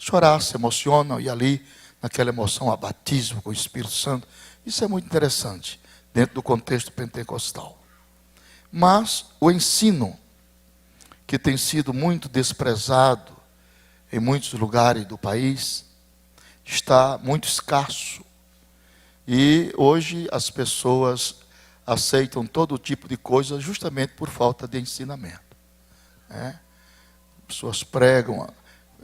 chorar, se emocionam, e ali, naquela emoção, há batismo com o Espírito Santo. Isso é muito interessante, dentro do contexto pentecostal. Mas o ensino, que tem sido muito desprezado em muitos lugares do país, está muito escasso. E hoje as pessoas aceitam todo tipo de coisa justamente por falta de ensinamento. Pessoas pregam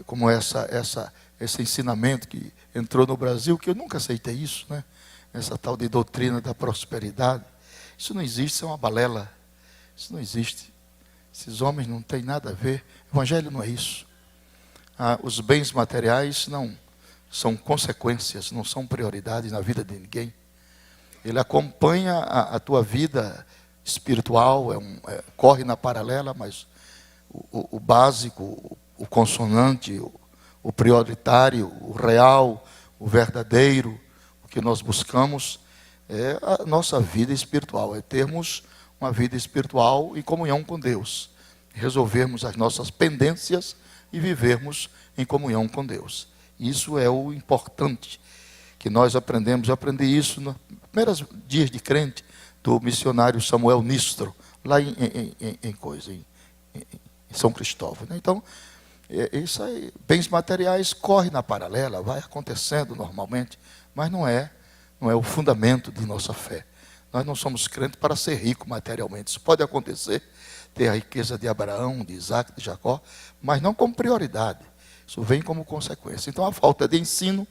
como esse ensinamento que entrou no Brasil, que eu nunca aceitei isso, né? Essa tal de doutrina da prosperidade. Isso não existe, isso é uma balela. Isso não existe. Esses homens não têm nada a ver. O Evangelho não é isso. Os bens materiais não são consequências, não são prioridades na vida de ninguém. Ele acompanha a tua vida espiritual, corre na paralela, mas o básico, o consonante, o prioritário, o real, o verdadeiro, o que nós buscamos é a nossa vida espiritual, é termos uma vida espiritual em comunhão com Deus, resolvermos as nossas pendências e vivermos em comunhão com Deus. Isso é o importante que nós aprendemos. Eu aprendi isso nos primeiros dias de crente do missionário Samuel Nistro, lá em São Cristóvão. Então, isso aí, bens materiais corre na paralela, vai acontecendo normalmente, mas não é o fundamento de nossa fé. Nós não somos crentes para ser rico materialmente. Isso pode acontecer, ter a riqueza de Abraão, de Isaac, de Jacó, mas não como prioridade. Isso vem como consequência. Então, a falta de ensino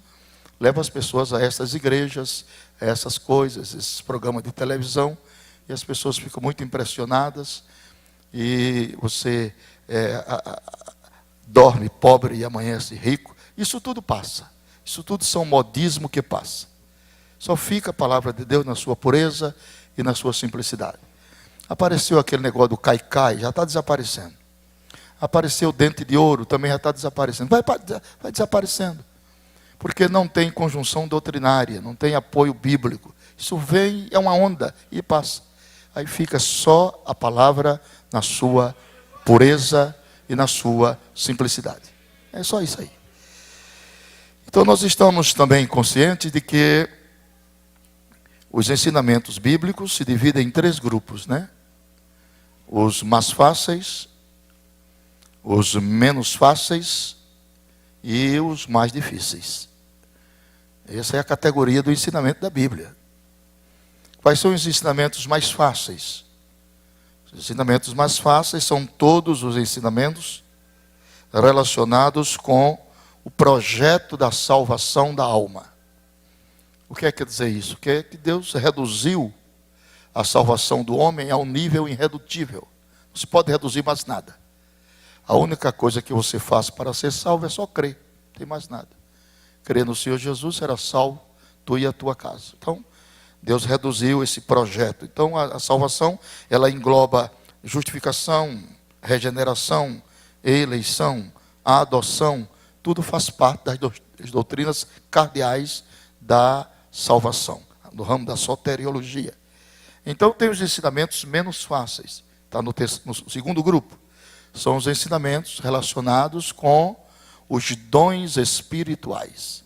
leva as pessoas a essas igrejas, a essas coisas, esses programas de televisão, e as pessoas ficam muito impressionadas, e você dorme pobre e amanhece rico. Isso tudo passa. Isso tudo são modismo que passa. Só fica a palavra de Deus na sua pureza e na sua simplicidade. Apareceu aquele negócio do cai-cai, já está desaparecendo. Apareceu o dente de ouro, também já está desaparecendo. Vai desaparecendo. Porque não tem conjunção doutrinária, não tem apoio bíblico. Isso vem, é uma onda e passa. Aí fica só a palavra na sua pureza e na sua simplicidade. É só isso aí. Então nós estamos também conscientes de que os ensinamentos bíblicos se dividem em 3 grupos, né? Os mais fáceis, os menos fáceis e os mais difíceis. Essa é a categoria do ensinamento da Bíblia. Quais são os ensinamentos mais fáceis? Os ensinamentos mais fáceis são todos os ensinamentos relacionados com o projeto da salvação da alma. O que quer dizer isso? Que Deus reduziu a salvação do homem a um nível irredutível. Não se pode reduzir mais nada. A única coisa que você faz para ser salvo é só crer. Não tem mais nada. Crer no Senhor Jesus, será salvo, tu e a tua casa. Então, Deus reduziu esse projeto. Então, a salvação, ela engloba justificação, regeneração, eleição, a adoção. Tudo faz parte das doutrinas cardeais da salvação, no ramo da soteriologia. Então, tem os ensinamentos menos fáceis. Está no segundo grupo. São os ensinamentos relacionados com os dons espirituais.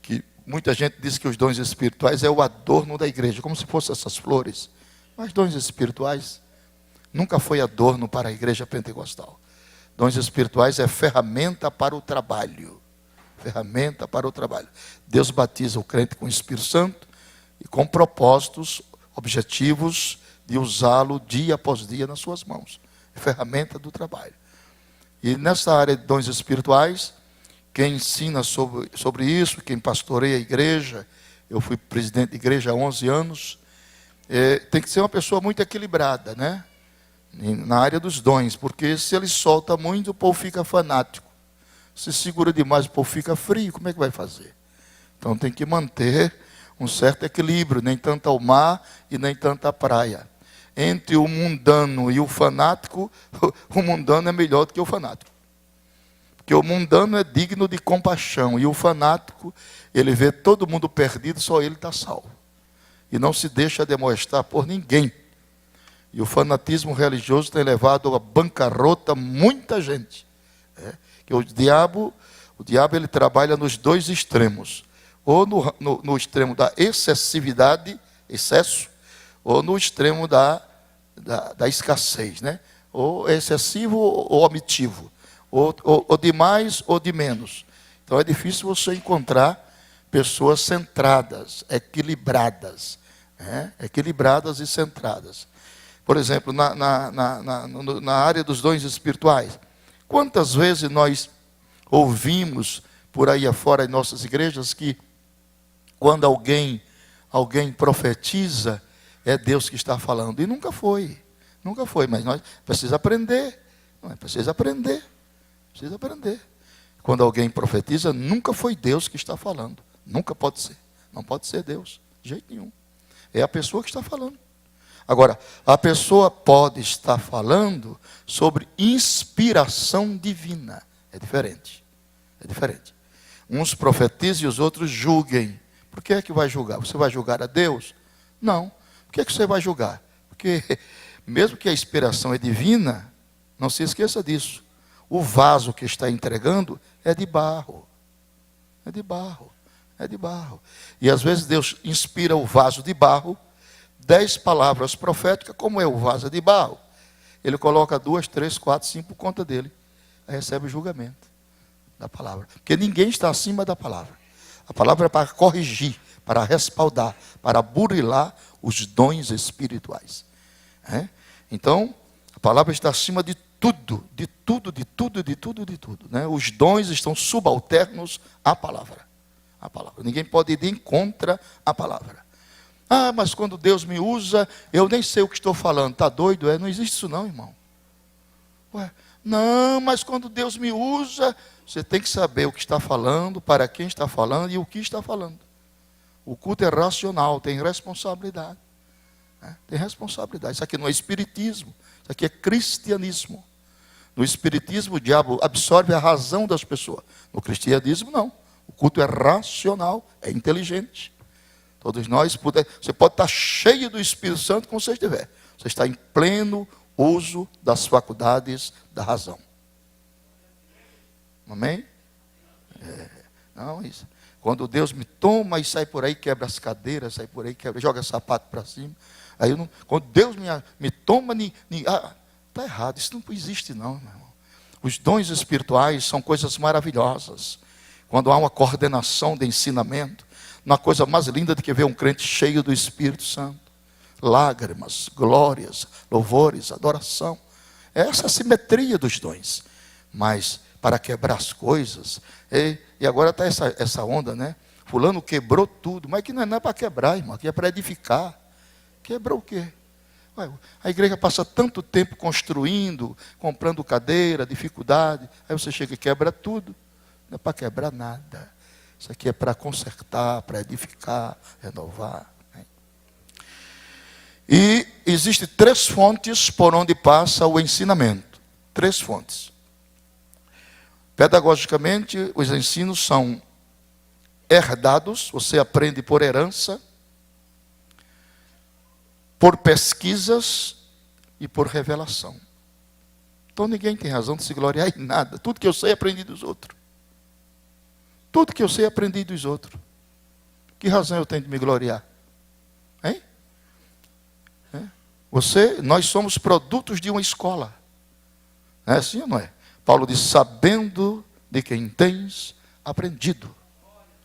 Que muita gente diz que os dons espirituais é o adorno da igreja, como se fossem essas flores. Mas dons espirituais nunca foi adorno para a igreja pentecostal. Dons espirituais é ferramenta para o trabalho. Ferramenta para o trabalho. Deus batiza o crente com o Espírito Santo e com propósitos, objetivos de usá-lo dia após dia nas suas mãos. Ferramenta do trabalho. E nessa área de dons espirituais, quem ensina sobre isso, quem pastoreia a igreja, eu fui presidente de igreja há 11 anos, tem que ser uma pessoa muito equilibrada, né? Na área dos dons, porque se ele solta muito, o povo fica fanático. Se segura demais, o povo fica frio, como é que vai fazer? Então tem que manter um certo equilíbrio, nem tanto ao mar e nem tanto à praia. Entre o mundano e o fanático, o mundano é melhor do que o fanático. Porque o mundano é digno de compaixão, e o fanático, ele vê todo mundo perdido, só ele está salvo. E não se deixa demonstrar por ninguém. E o fanatismo religioso tem levado à bancarrota muita gente. Que o diabo O diabo ele trabalha nos dois extremos. Ou no extremo da excessividade, excesso, ou no extremo da escassez, né? Ou excessivo ou omitivo. Ou de mais ou de menos. Então é difícil você encontrar pessoas centradas, equilibradas. Equilibradas e centradas. Por exemplo, na área dos dons espirituais. Quantas vezes nós ouvimos por aí afora em nossas igrejas que quando alguém profetiza, é Deus que está falando. E nunca foi, mas nós precisamos aprender. Precisa aprender. Quando alguém profetiza, nunca foi Deus que está falando. Nunca pode ser. Não pode ser Deus, de jeito nenhum. É a pessoa que está falando. Agora, a pessoa pode estar falando sobre inspiração divina. É diferente. Uns profetizam e os outros julguem. Por que é que vai julgar? Você vai julgar a Deus? Não. Por que é que você vai julgar? Porque mesmo que a inspiração é divina, não se esqueça disso. O vaso que está entregando é de barro. E às vezes Deus inspira o vaso de barro, 10 palavras proféticas, como é o vaso de barro. Ele coloca 2, 3, 4, 5 por conta dele. Aí recebe o julgamento da palavra. Porque ninguém está acima da palavra. A palavra é para corrigir, para respaldar, para burilar os dons espirituais. Então, a palavra está acima de tudo. Os dons estão subalternos à palavra. Ninguém pode ir contra a palavra. Ah, mas quando Deus me usa, eu nem sei o que estou falando. Está doido? Não existe isso não, irmão. Não, mas quando Deus me usa, você tem que saber o que está falando, para quem está falando e o que está falando. O culto é racional, tem responsabilidade. Tem responsabilidade. Isso aqui não é espiritismo, isso aqui é cristianismo. No espiritismo, o diabo absorve a razão das pessoas. No cristianismo, não. O culto é racional, é inteligente. Todos nós, você pode estar cheio do Espírito Santo como você estiver. Você está em pleno uso das faculdades da razão. Amém? Não, isso. Quando Deus me toma e sai por aí, quebra as cadeiras, sai por aí, joga sapato para cima. Aí quando Deus me toma, está errado, isso não existe não, meu irmão. Os dons espirituais são coisas maravilhosas. Quando há uma coordenação de ensinamento, uma coisa mais linda do que ver um crente cheio do Espírito Santo. Lágrimas, glórias, louvores, adoração. Essa é a simetria dos dons. Mas para quebrar as coisas, e agora está essa onda, né? Fulano quebrou tudo, mas que não é para quebrar, irmão, aqui é para edificar. Quebrou o quê? A igreja passa tanto tempo construindo, comprando cadeira, dificuldade, aí você chega e quebra tudo. Não é para quebrar nada. Isso aqui é para consertar, para edificar, renovar. E existem 3 fontes por onde passa o ensinamento. 3 fontes. Pedagogicamente, os ensinos são herdados, você aprende por herança, por pesquisas e por revelação. Então ninguém tem razão de se gloriar em nada. Tudo que eu sei, aprendi dos outros. Tudo que eu sei, aprendi dos outros. Que razão eu tenho de me gloriar? Hein? Nós somos produtos de uma escola. É assim ou não é? Paulo diz, sabendo de quem tens aprendido.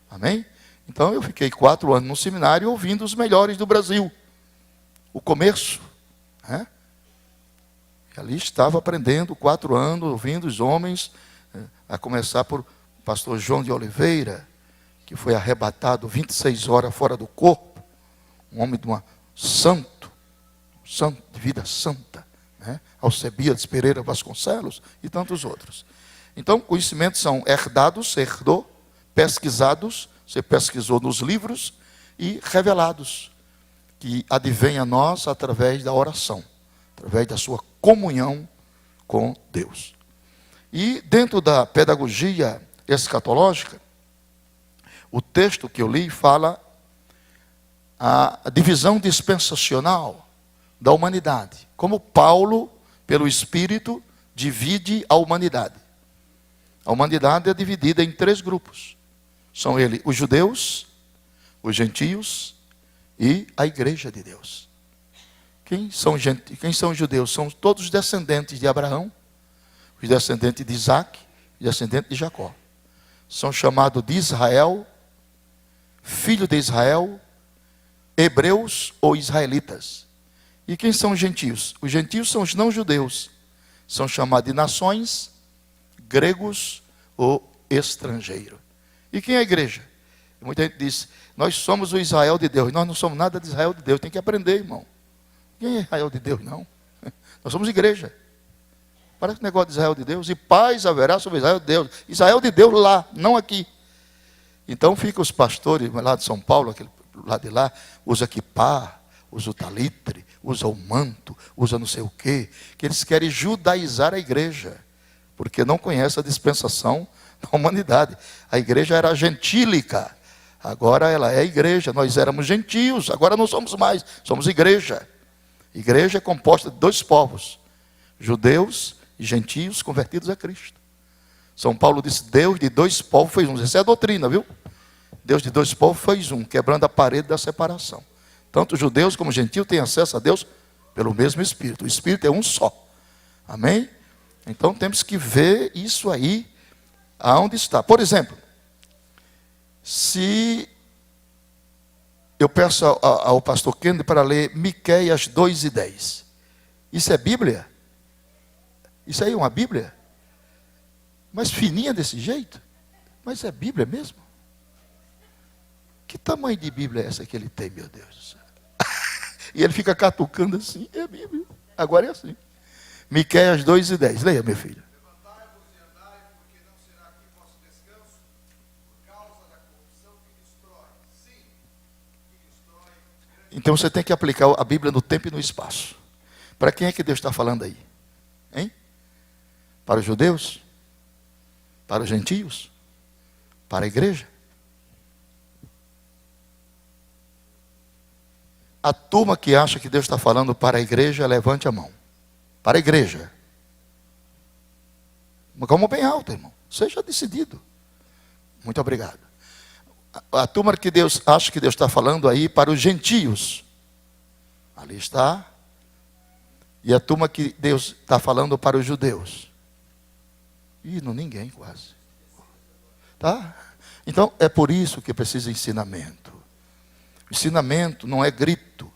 Amém? Então eu fiquei 4 anos no seminário ouvindo os melhores do Brasil. O começo. E ali estava aprendendo 4 anos, ouvindo os homens, a começar por pastor João de Oliveira, que foi arrebatado 26 horas fora do corpo, um homem de santo, de vida santa, Alcebiades Pereira Vasconcelos e tantos outros. Então, conhecimentos são herdados, você herdou, pesquisados, você pesquisou nos livros, e revelados, que advém a nós através da oração, através da sua comunhão com Deus. E dentro da pedagogia escatológica, o texto que eu li fala a divisão dispensacional da humanidade. Como Paulo, pelo Espírito, divide a humanidade. A humanidade é dividida em 3 grupos. São eles os judeus, os gentios e a igreja de Deus. Quem são os judeus? São todos os descendentes de Abraão, os descendentes de Isaac, os descendentes de Jacó. São chamados de Israel, filho de Israel, hebreus ou israelitas. E quem são os gentios? Os gentios são os não-judeus. São chamados de nações, gregos ou estrangeiros. E quem é a igreja? Muita gente diz, nós somos o Israel de Deus. Nós não somos nada de Israel de Deus. Tem que aprender, irmão. Quem é Israel de Deus? Não. Nós somos igreja. Parece negócio de Israel de Deus. E paz haverá sobre Israel de Deus. Israel de Deus lá, não aqui. Então fica os pastores lá de São Paulo, aquele lado de lá, usa quipá, usa o talitre, usa o manto, usa não sei o quê, que eles querem judaizar a igreja, porque não conhece a dispensação da humanidade. A igreja era gentílica, agora ela é igreja. Nós éramos gentios, agora não somos mais, somos igreja. Igreja é composta de 2 povos, judeus e gentios convertidos a Cristo. São Paulo disse, Deus de 2 povos fez um. Essa é a doutrina, viu? Deus de 2 povos fez um, quebrando a parede da separação. Tanto judeus como gentios têm acesso a Deus pelo mesmo Espírito. O Espírito é um só. Amém? Então temos que ver isso aí, aonde está. Por exemplo, se eu peço ao pastor Kennedy para ler Miqueias 2:10. Isso é Bíblia? Isso aí é uma Bíblia? Mas fininha desse jeito? Mas é Bíblia mesmo? Que tamanho de Bíblia é essa que ele tem, meu Deus do céu? E ele fica catucando assim, é Bíblia. Agora é assim. Miqueias 2:10. Leia, meu filho. Levantai-vos e andai, porque não será aqui vosso descanso, por causa da corrupção que destrói. Sim, que destrói. Então você tem que aplicar a Bíblia no tempo e no espaço. Para quem é que Deus está falando aí? Hein? Para os judeus? Para os gentios? Para a igreja? A turma que acha que Deus está falando para a igreja, levante a mão. Para a igreja. Como bem alto, irmão. Seja decidido. Muito obrigado. A turma que Deus acha que Deus está falando aí para os gentios. Ali está. E a turma que Deus está falando para os judeus. Ih, não ninguém quase. Tá? Então é por isso que precisa ensinamento. O ensinamento não é grito.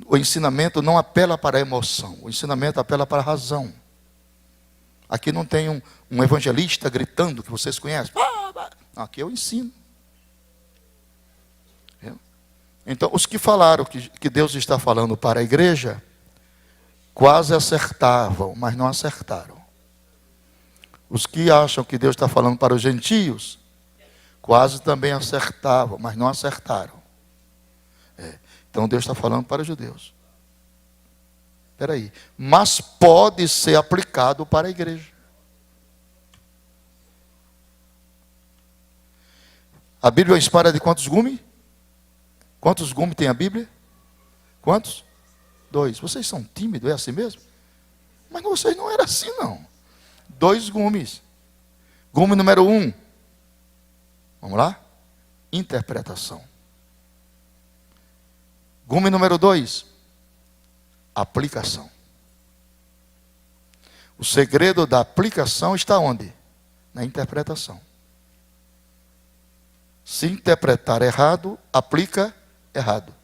O ensinamento não apela para a emoção. O ensinamento apela para a razão. Aqui não tem um evangelista gritando, que vocês conhecem. Aqui eu ensino. Então, os que falaram que Deus está falando para a igreja, quase acertavam, mas não acertaram. Os que acham que Deus está falando para os gentios, quase também acertavam, mas não acertaram. Então Deus está falando para os judeus. Espera aí. Mas pode ser aplicado para a igreja. A Bíblia é uma espada de quantos gumes? Quantos gumes tem a Bíblia? Quantos? 2. Vocês são tímidos, é assim mesmo? Mas vocês não eram assim, não. 2 gumes. Gume número 1. Vamos lá? Interpretação. Gume número 2. Aplicação. O segredo da aplicação está onde? Na interpretação. Se interpretar errado, aplica errado.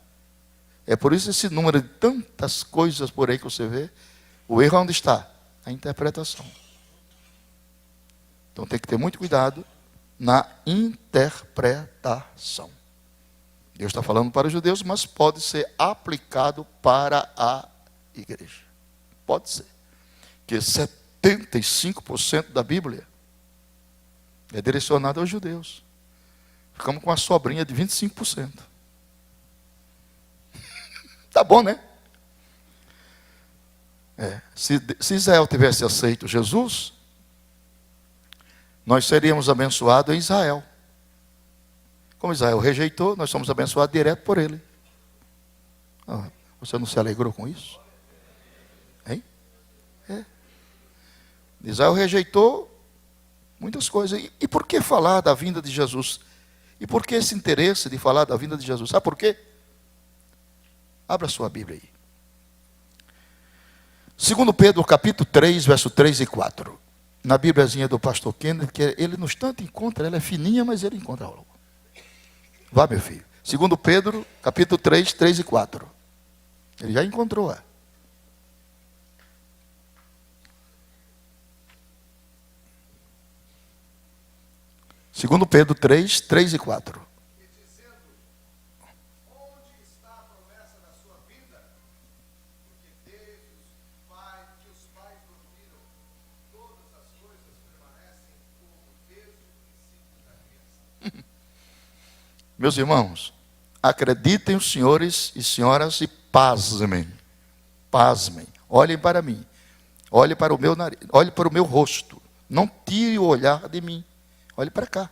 É por isso esse número de tantas coisas por aí que você vê. O erro onde está? A interpretação. Então tem que ter muito cuidado na interpretação. Deus está falando para os judeus, mas pode ser aplicado para a igreja. Pode ser. Que 75% da Bíblia é direcionada aos judeus. Ficamos com uma sobrinha de 25%. Tá bom, né? Se Israel tivesse aceito Jesus, nós seríamos abençoados em Israel. Como Israel rejeitou, nós somos abençoados direto por ele. Você não se alegrou com isso? Hein? Israel rejeitou, Muitas coisas. E por que falar da vinda de Jesus? E por que esse interesse de falar da vinda de Jesus? Sabe por quê? Abra sua Bíblia aí. 2 Pedro, capítulo 3, verso 3 e 4. Na Bíbliazinha do pastor Kenneth, que ele no instante encontra, ela é fininha, mas ele encontra logo. Vá, meu filho. 2 Pedro, capítulo 3, 3 e 4. Ele já encontrou. 2 Pedro 3, 3 e 4. E dizendo, onde está a promessa da sua vinda? Porque desde os pais dormiram, todas as coisas permanecem como desde o princípio da criação. Meus irmãos, acreditem os senhores e senhoras e pasmem. Pasmem. Olhem para mim. Olhem para o meu nariz. Olhem para o meu rosto. Não tire o olhar de mim. Olhe para cá.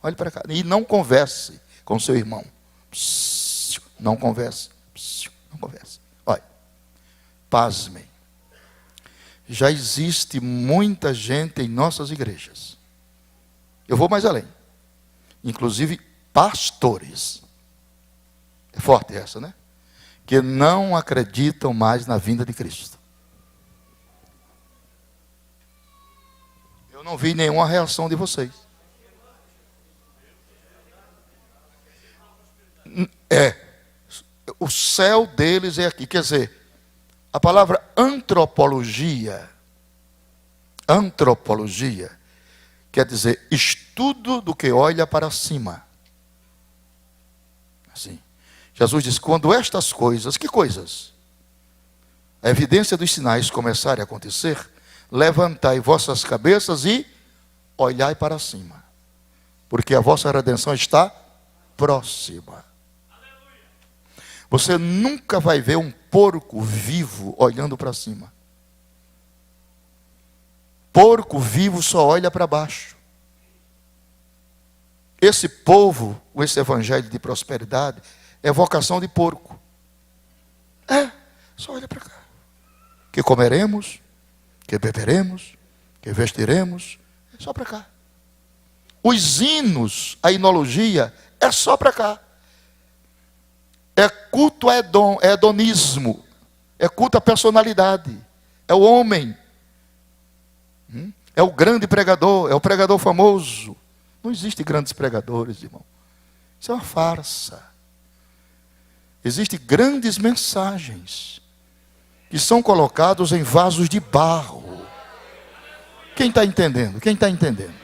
Olhe para cá. E não converse com seu irmão. Não converse. Não converse. Olha. Pasmem. Já existe muita gente em nossas igrejas. Eu vou mais além. Inclusive pastores. É forte essa, né? Que não acreditam mais na vinda de Cristo. Eu não vi nenhuma reação de vocês. O céu deles é aqui. Quer dizer, a palavra antropologia quer dizer estudo do que olha para cima. Assim. Jesus diz, quando estas coisas, que coisas? A evidência dos sinais começarem a acontecer, levantai vossas cabeças e olhai para cima. Porque a vossa redenção está próxima. Você nunca vai ver um porco vivo olhando para cima. Porco vivo só olha para baixo. Esse povo, esse evangelho de prosperidade, é vocação de porco. Só olha para cá. Que comeremos, que beberemos, que vestiremos, é só para cá. Os hinos, a hinologia, é só para cá. É culto a hedonismo. É culto à personalidade. É o homem. É o grande pregador. É o pregador famoso. Não existem grandes pregadores, irmão. Isso é uma farsa. Existem grandes mensagens que são colocados em vasos de barro. Quem está entendendo? Quem está entendendo?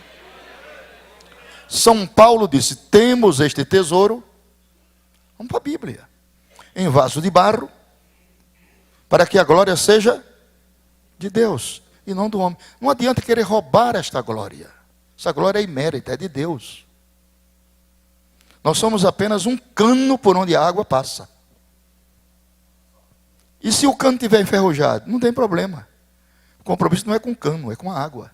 São Paulo disse, temos este tesouro. Vamos para a Bíblia. Em vaso de barro, para que a glória seja de Deus e não do homem. Não adianta querer roubar esta glória. Essa glória é imérita, é de Deus. Nós somos apenas um cano por onde a água passa. E se o cano estiver enferrujado, não tem problema. O compromisso não é com o cano, é com a água.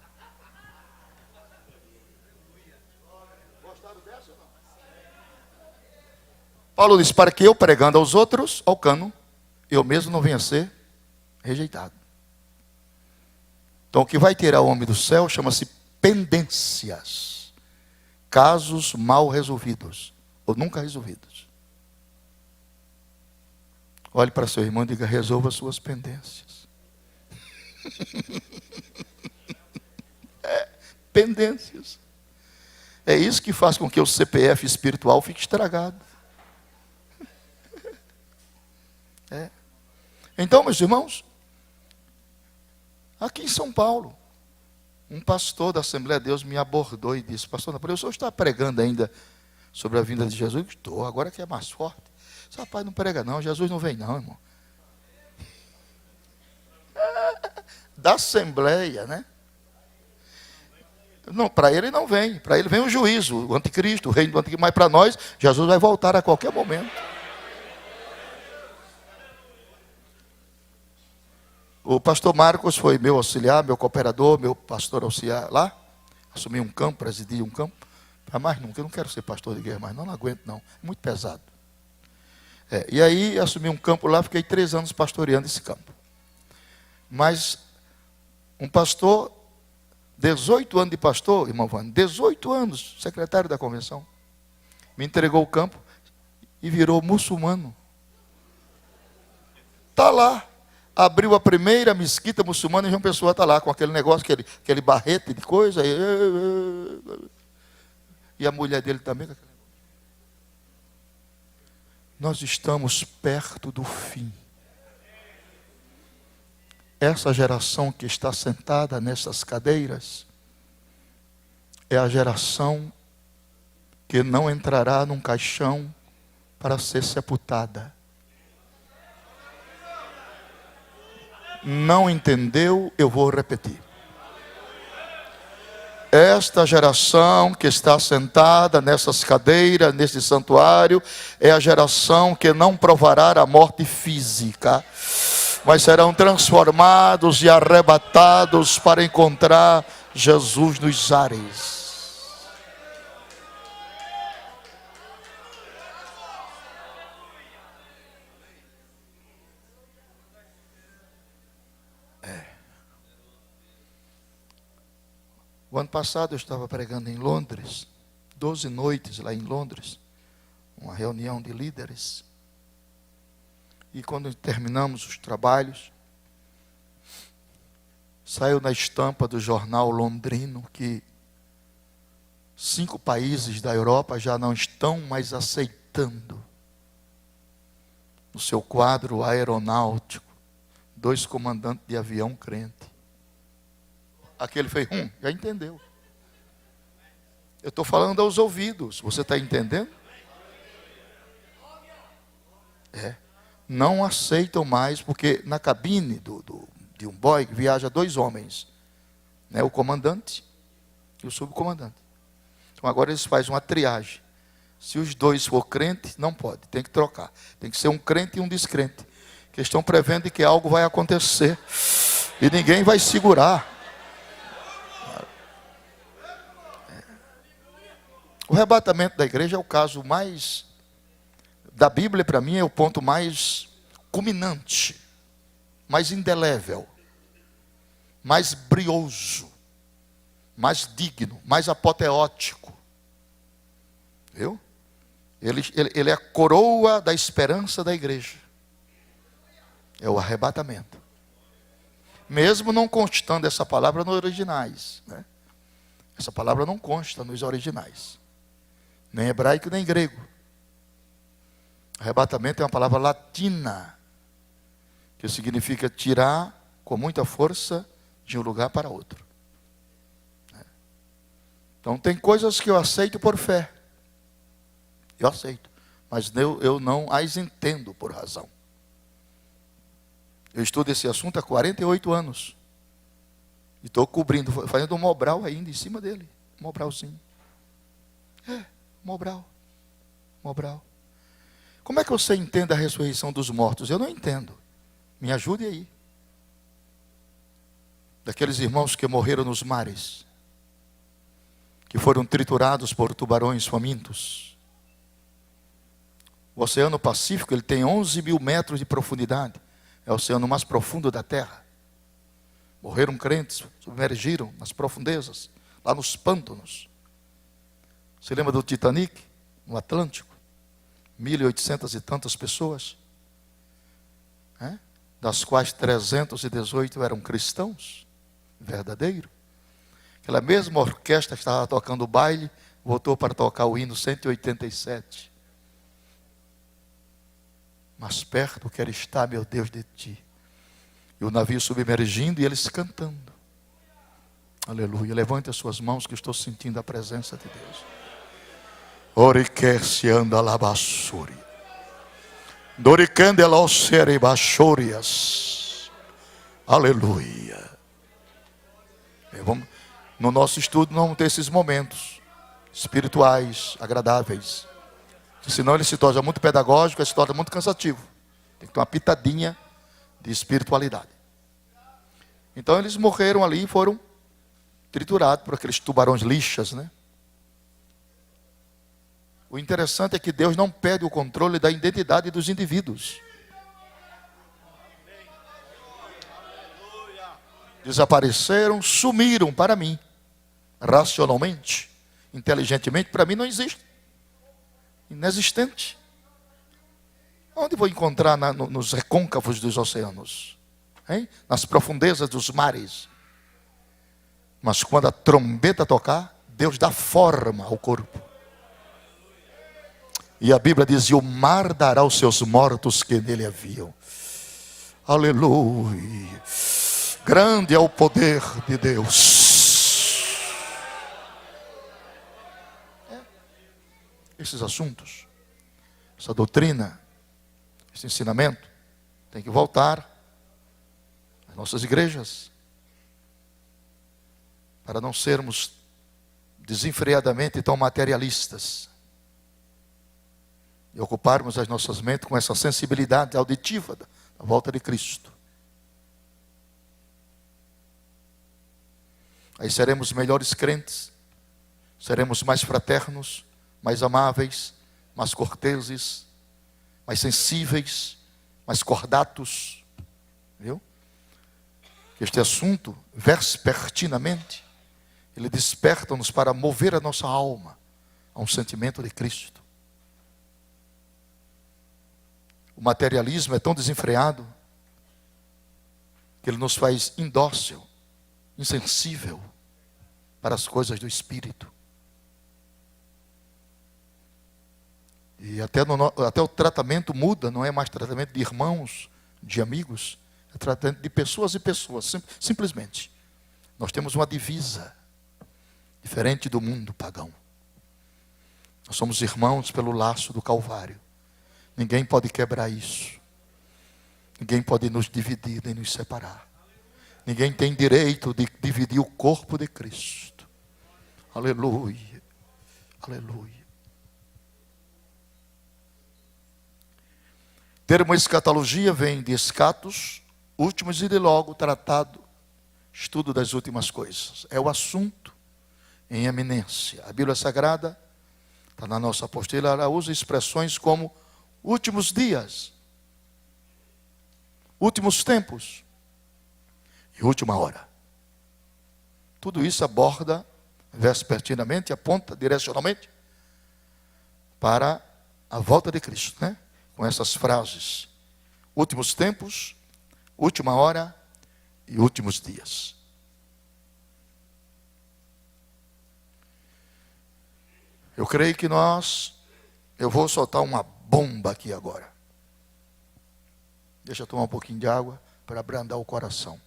Paulo diz, para que eu pregando aos outros, ao cano, eu mesmo não venha a ser rejeitado. Então o que vai tirar o homem do céu chama-se pendências. Casos mal resolvidos, ou nunca resolvidos. Olhe para seu irmão e diga, resolva suas pendências. Pendências. É isso que faz com que o CPF espiritual fique estragado. Então, meus irmãos, aqui em São Paulo, um pastor da Assembleia de Deus me abordou e disse, pastor Napoleão, o senhor está pregando ainda sobre a vinda de Jesus? Estou, agora que é mais forte. Esse rapaz não prega não, Jesus não vem não, irmão. Da Assembleia, né? Não, para ele não vem, para ele vem o juízo, o anticristo, o reino do anticristo, mas para nós, Jesus vai voltar a qualquer momento. O pastor Marcos foi meu auxiliar, meu cooperador, meu pastor auxiliar lá. Assumi um campo, presidi um campo. Para mais nunca, eu não quero ser pastor de igreja mais, não aguento não, é muito pesado. E aí assumi um campo lá, fiquei 3 anos pastoreando esse campo. Mas um pastor 18 anos de pastor, irmão Vânia, 18 anos, secretário da convenção. Me entregou o campo e virou muçulmano. Está lá. Abriu a primeira mesquita muçulmana e João Pessoa está lá com aquele negócio, aquele barrete de coisa. E a mulher dele também. Nós estamos perto do fim. Essa geração que está sentada nessas cadeiras é a geração que não entrará num caixão para ser sepultada. Não entendeu? Eu vou repetir. Esta geração que está sentada nessas cadeiras, nesse santuário, é a geração que não provará a morte física, mas serão transformados e arrebatados para encontrar Jesus nos ares. O ano passado eu estava pregando em Londres, 12 noites lá em Londres, uma reunião de líderes. E quando terminamos os trabalhos, saiu na estampa do jornal londrino que 5 países da Europa já não estão mais aceitando no seu quadro aeronáutico 2 comandantes de avião crente. Aquele fez, já entendeu. Eu estou falando aos ouvidos, você está entendendo? Não aceitam mais, porque na cabine de um Boeing viaja 2 homens, né? O comandante e o subcomandante. Então agora eles fazem uma triagem. Se os 2 for crente, não pode, tem que trocar. Tem que ser um crente e um descrente, que estão prevendo que algo vai acontecer e ninguém vai segurar. O arrebatamento da igreja é o caso mais, da Bíblia para mim é o ponto mais culminante, mais indelével, mais brioso, mais digno, mais apoteótico. Viu? Ele é a coroa da esperança da igreja. É o arrebatamento. Mesmo não constando essa palavra nos originais, né? Essa palavra não consta nos originais. Nem hebraico, nem grego. Arrebatamento é uma palavra latina, que significa tirar com muita força de um lugar para outro. Então tem coisas que eu aceito por fé. Eu aceito. Mas eu não as entendo por razão. Eu estudo esse assunto há 48 anos. E estou cobrindo, fazendo um mobral ainda em cima dele. Um mobralzinho. Mobral. Como é que você entende a ressurreição dos mortos? Eu não entendo. Me ajude aí. Daqueles irmãos que morreram nos mares, que foram triturados por tubarões famintos. O Oceano Pacífico, ele tem 11.000 metros de profundidade. É o oceano mais profundo da Terra. Morreram crentes, submergiram nas profundezas, lá nos pântanos. Você lembra do Titanic, no Atlântico? 1.800 e tantas pessoas, das quais 318 eram cristãos, verdadeiro. Aquela mesma orquestra que estava tocando o baile, voltou para tocar o hino 187. Mais perto quero estar, meu Deus, de ti. E o navio submergindo e eles cantando. Aleluia. Levante as suas mãos que eu estou sentindo a presença de Deus. Oriquece anda labassuri. Doricande laocere bachorias. Aleluia. No nosso estudo não vamos ter esses momentos espirituais, agradáveis. Senão ele se torna muito pedagógico, ele se torna muito cansativo. Tem que ter uma pitadinha de espiritualidade. Então eles morreram ali e foram triturados por aqueles tubarões lixas, né? O interessante é que Deus não perde o controle da identidade dos indivíduos. Desapareceram, sumiram para mim. racionalmente, inteligentemente, para mim não existe. Inexistente. Onde vou encontrar nos recôncavos dos oceanos? Hein? Nas profundezas dos mares. Mas quando a trombeta tocar, Deus dá forma ao corpo. E a Bíblia diz: e o mar dará aos seus mortos que nele haviam. Aleluia. Grande é o poder de Deus. Esses assuntos, essa doutrina, esse ensinamento, tem que voltar às nossas igrejas, para não sermos desenfreadamente tão materialistas, e ocuparmos as nossas mentes com essa sensibilidade auditiva da volta de Cristo. Aí seremos melhores crentes, seremos mais fraternos, mais amáveis, mais corteses, mais sensíveis, mais cordatos. Viu? Este assunto, vespertinamente, ele desperta-nos para mover a nossa alma a um sentimento de Cristo. O materialismo é tão desenfreado que ele nos faz indócil, insensível para as coisas do Espírito. E até o tratamento muda, não é mais tratamento de irmãos, de amigos, é tratamento de pessoas e pessoas, simplesmente. Nós temos uma divisa diferente do mundo pagão. Nós somos irmãos pelo laço do Calvário. Ninguém pode quebrar isso. Ninguém pode nos dividir nem nos separar. Ninguém tem direito de dividir o corpo de Cristo. Aleluia. Aleluia. O termo escatologia vem de escatos, últimos, e de logo, tratado, estudo das últimas coisas. É o assunto em eminência. A Bíblia Sagrada, está na nossa apostila, ela usa expressões como últimos dias, últimos tempos e última hora. Tudo isso aborda vespertinamente, aponta direcionalmente para a volta de Cristo, né? Com essas frases: últimos tempos, última hora e últimos dias. Eu creio que eu vou soltar uma bomba aqui agora. Deixa eu tomar um pouquinho de água para abrandar o coração.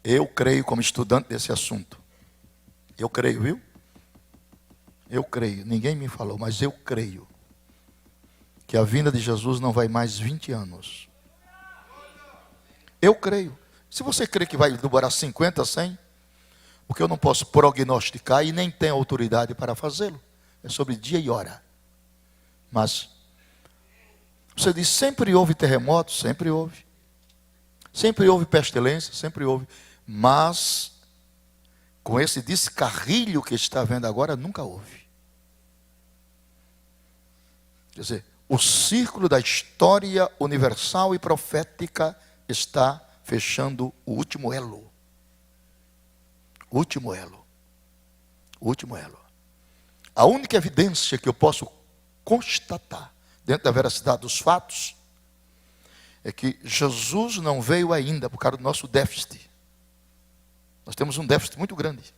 Eu creio, como estudante desse assunto, eu creio, viu? Eu creio, ninguém me falou, mas eu creio que a vinda de Jesus não vai mais 20 anos. Eu creio. Se você crê que vai demorar 50, 100, porque eu não posso prognosticar e nem tenho autoridade para fazê-lo. É sobre dia e hora. Mas você diz: sempre houve terremotos, sempre houve. Sempre houve pestilência, sempre houve. Mas com esse descarrilho que está vendo agora, nunca houve. Quer dizer, o círculo da história universal e profética está fechando o último elo. O último elo. O último elo. A única evidência que eu posso constatar, dentro da veracidade dos fatos, é que Jesus não veio ainda por causa do nosso déficit. Nós temos um déficit muito grande.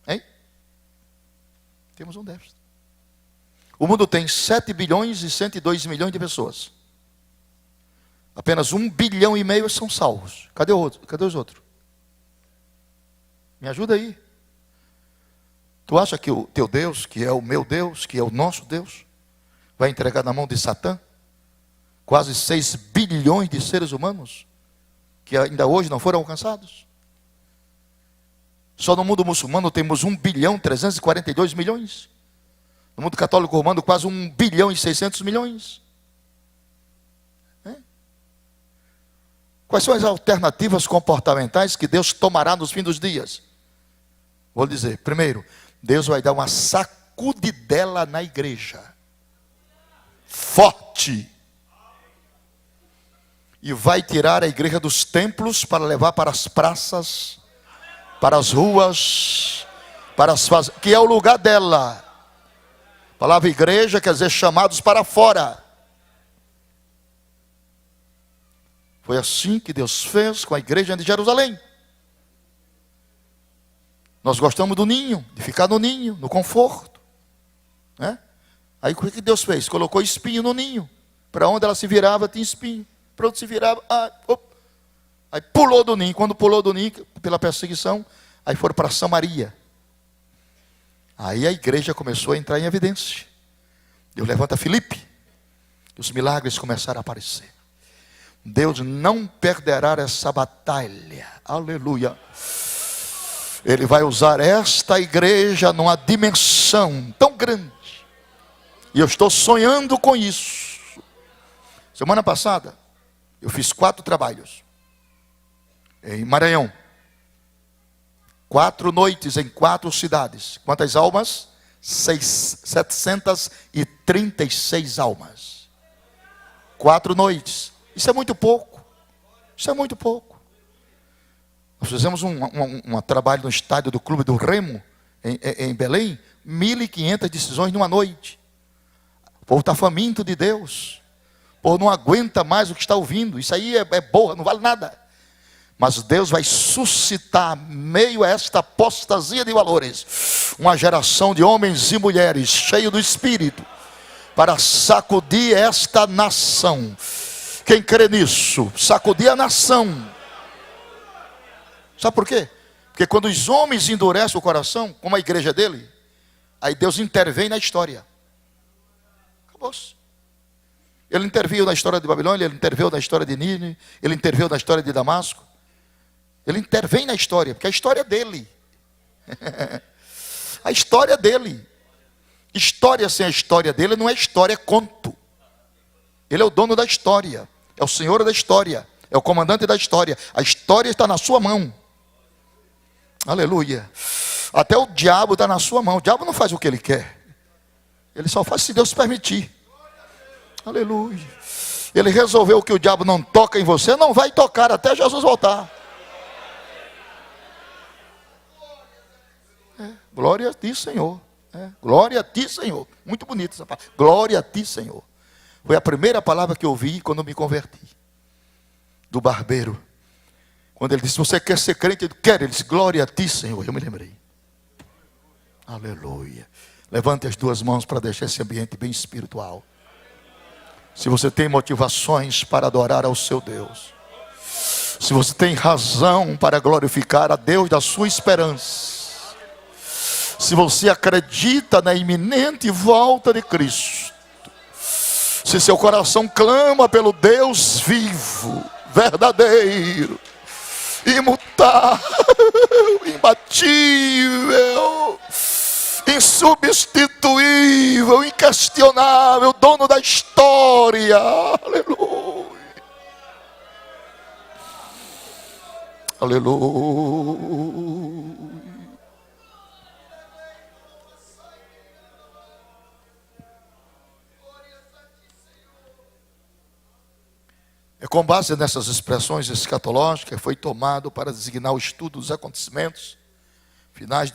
Hein? Temos um déficit. O mundo tem 7 bilhões e 102 milhões de pessoas. Apenas 1,5 bilhão são salvos. Cadê o outro? Cadê os outros? Me ajuda aí. Tu acha que o teu Deus, que é o meu Deus, que é o nosso Deus, vai entregar na mão de Satã quase 6 bilhões de seres humanos que ainda hoje não foram alcançados? Só no mundo muçulmano temos 1 bilhão 342 milhões. No mundo católico romano, quase 1 bilhão e 600 milhões. Quais são as alternativas comportamentais que Deus tomará nos fins dos dias? Vou dizer: primeiro, Deus vai dar uma sacudidela na igreja. Forte. e vai tirar a igreja dos templos para levar para as praças, para as ruas, para as fazendas, que é o lugar dela. A palavra igreja quer dizer chamados para fora. Foi assim que Deus fez com a igreja de Jerusalém. Nós gostamos do ninho, de ficar no ninho, no conforto, né? Aí o que Deus fez? Colocou espinho no ninho. Para onde ela se virava tinha espinho. Para onde se virava, aí pulou do ninho. Quando pulou do ninho, pela perseguição, aí foram para Samaria. Aí a igreja começou a entrar em evidência. Deus levanta Filipe. E os milagres começaram a aparecer. Deus não perderá essa batalha. Aleluia. Ele vai usar esta igreja numa dimensão tão grande. E eu estou sonhando com isso. Semana passada, eu fiz 4 trabalhos. Em Maranhão. 4 noites em 4 cidades. Quantas almas? 736 almas. 4 noites. Isso é muito pouco. Isso é muito pouco. Nós fizemos um trabalho no estádio do Clube do Remo, em Belém. 1.500 decisões numa noite. O povo está faminto de Deus. O povo não aguenta mais o que está ouvindo. Isso aí é borra, não vale nada. Mas Deus vai suscitar, meio a esta apostasia de valores, uma geração de homens e mulheres cheios do Espírito, para sacudir esta nação. Quem crê nisso? Sacudir a nação. Sabe por quê? Porque quando os homens endurecem o coração, como a igreja dele, aí Deus intervém na história. Acabou-se. Ele interviu na história de Babilônia, ele interveio na história de Nínive, ele interveio na história de Damasco. Ele intervém na história, porque a história é dele. A história é dele. História sem a história dele não é história, é conto. Ele é o dono da história, é o senhor da história, é o comandante da história. A história está na sua mão. Aleluia. Até o diabo está na sua mão. O diabo não faz o que ele quer. Ele só faz se Deus permitir. Aleluia. Ele resolveu que o diabo não toca em você, não vai tocar até Jesus voltar. Glória a ti, Senhor. Glória a ti, Senhor. Muito bonito essa palavra. Glória a ti, Senhor. Foi a primeira palavra que eu ouvi quando me converti. Do barbeiro. Quando ele disse, você quer ser crente? Eu quero. Ele disse, glória a ti, Senhor. Eu me lembrei. Aleluia. Levante as 2 mãos para deixar esse ambiente bem espiritual. Se você tem motivações para adorar ao seu Deus. Se você tem razão para glorificar a Deus da sua esperança. Se você acredita na iminente volta de Cristo. Se seu coração clama pelo Deus vivo, verdadeiro, imutável, imbatível, insubstituível, inquestionável, dono da história. Aleluia. Aleluia. É com base nessas expressões escatológicas foi tomado para designar o estudo dos acontecimentos finais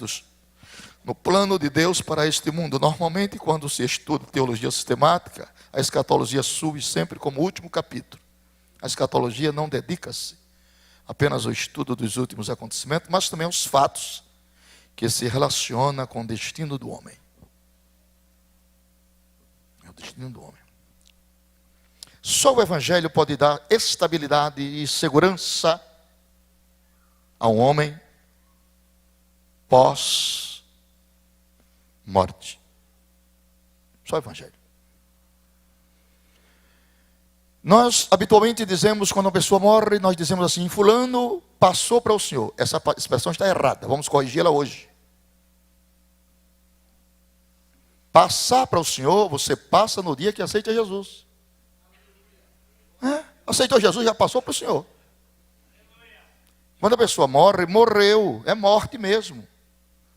no plano de Deus para este mundo. Normalmente, quando se estuda teologia sistemática, a escatologia surge sempre como último capítulo. A escatologia não dedica-se apenas ao estudo dos últimos acontecimentos, mas também aos fatos que se relacionam com o destino do homem. É o destino do homem. Só o Evangelho pode dar estabilidade e segurança a um homem pós-morte. Só o Evangelho. Nós habitualmente dizemos, quando uma pessoa morre, nós dizemos assim, fulano passou para o Senhor. Essa expressão está errada, vamos corrigi-la hoje. Passar para o Senhor, você passa no dia que aceita Jesus. Aceitou Jesus, já passou para o Senhor. Quando a pessoa morre, morreu, é morte mesmo.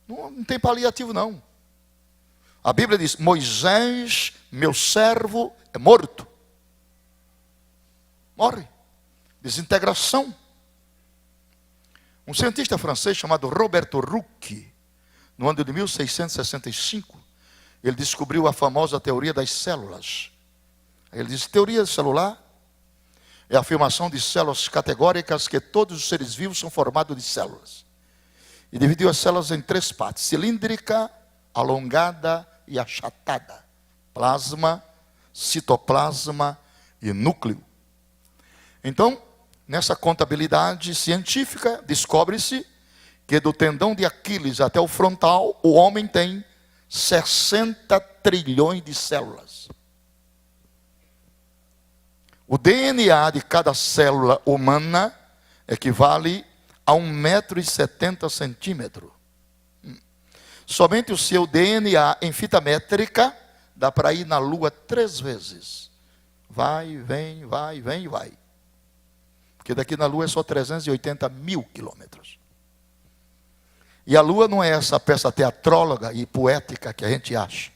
Não tem paliativo não. A Bíblia diz, Moisés, meu servo, é morto. Morre. desintegração. Um cientista francês chamado Roberto Rouquet, no ano de 1665, ele descobriu a famosa teoria das células. Ele diz: teoria celular é a afirmação de células categóricas que todos os seres vivos são formados de células. E dividiu as células em 3 partes: cilíndrica, alongada e achatada. Plasma, citoplasma e núcleo. Então, nessa contabilidade científica, descobre-se que do tendão de Aquiles até o frontal, o homem tem 60 trilhões de células. O DNA de cada célula humana equivale a 1,70 m. Somente o seu DNA em fita métrica dá para ir na Lua 3 vezes. Vai, vem, vai, vem e vai. Porque daqui na Lua é só 380 mil quilômetros. E a Lua não é essa peça teatróloga e poética que a gente acha.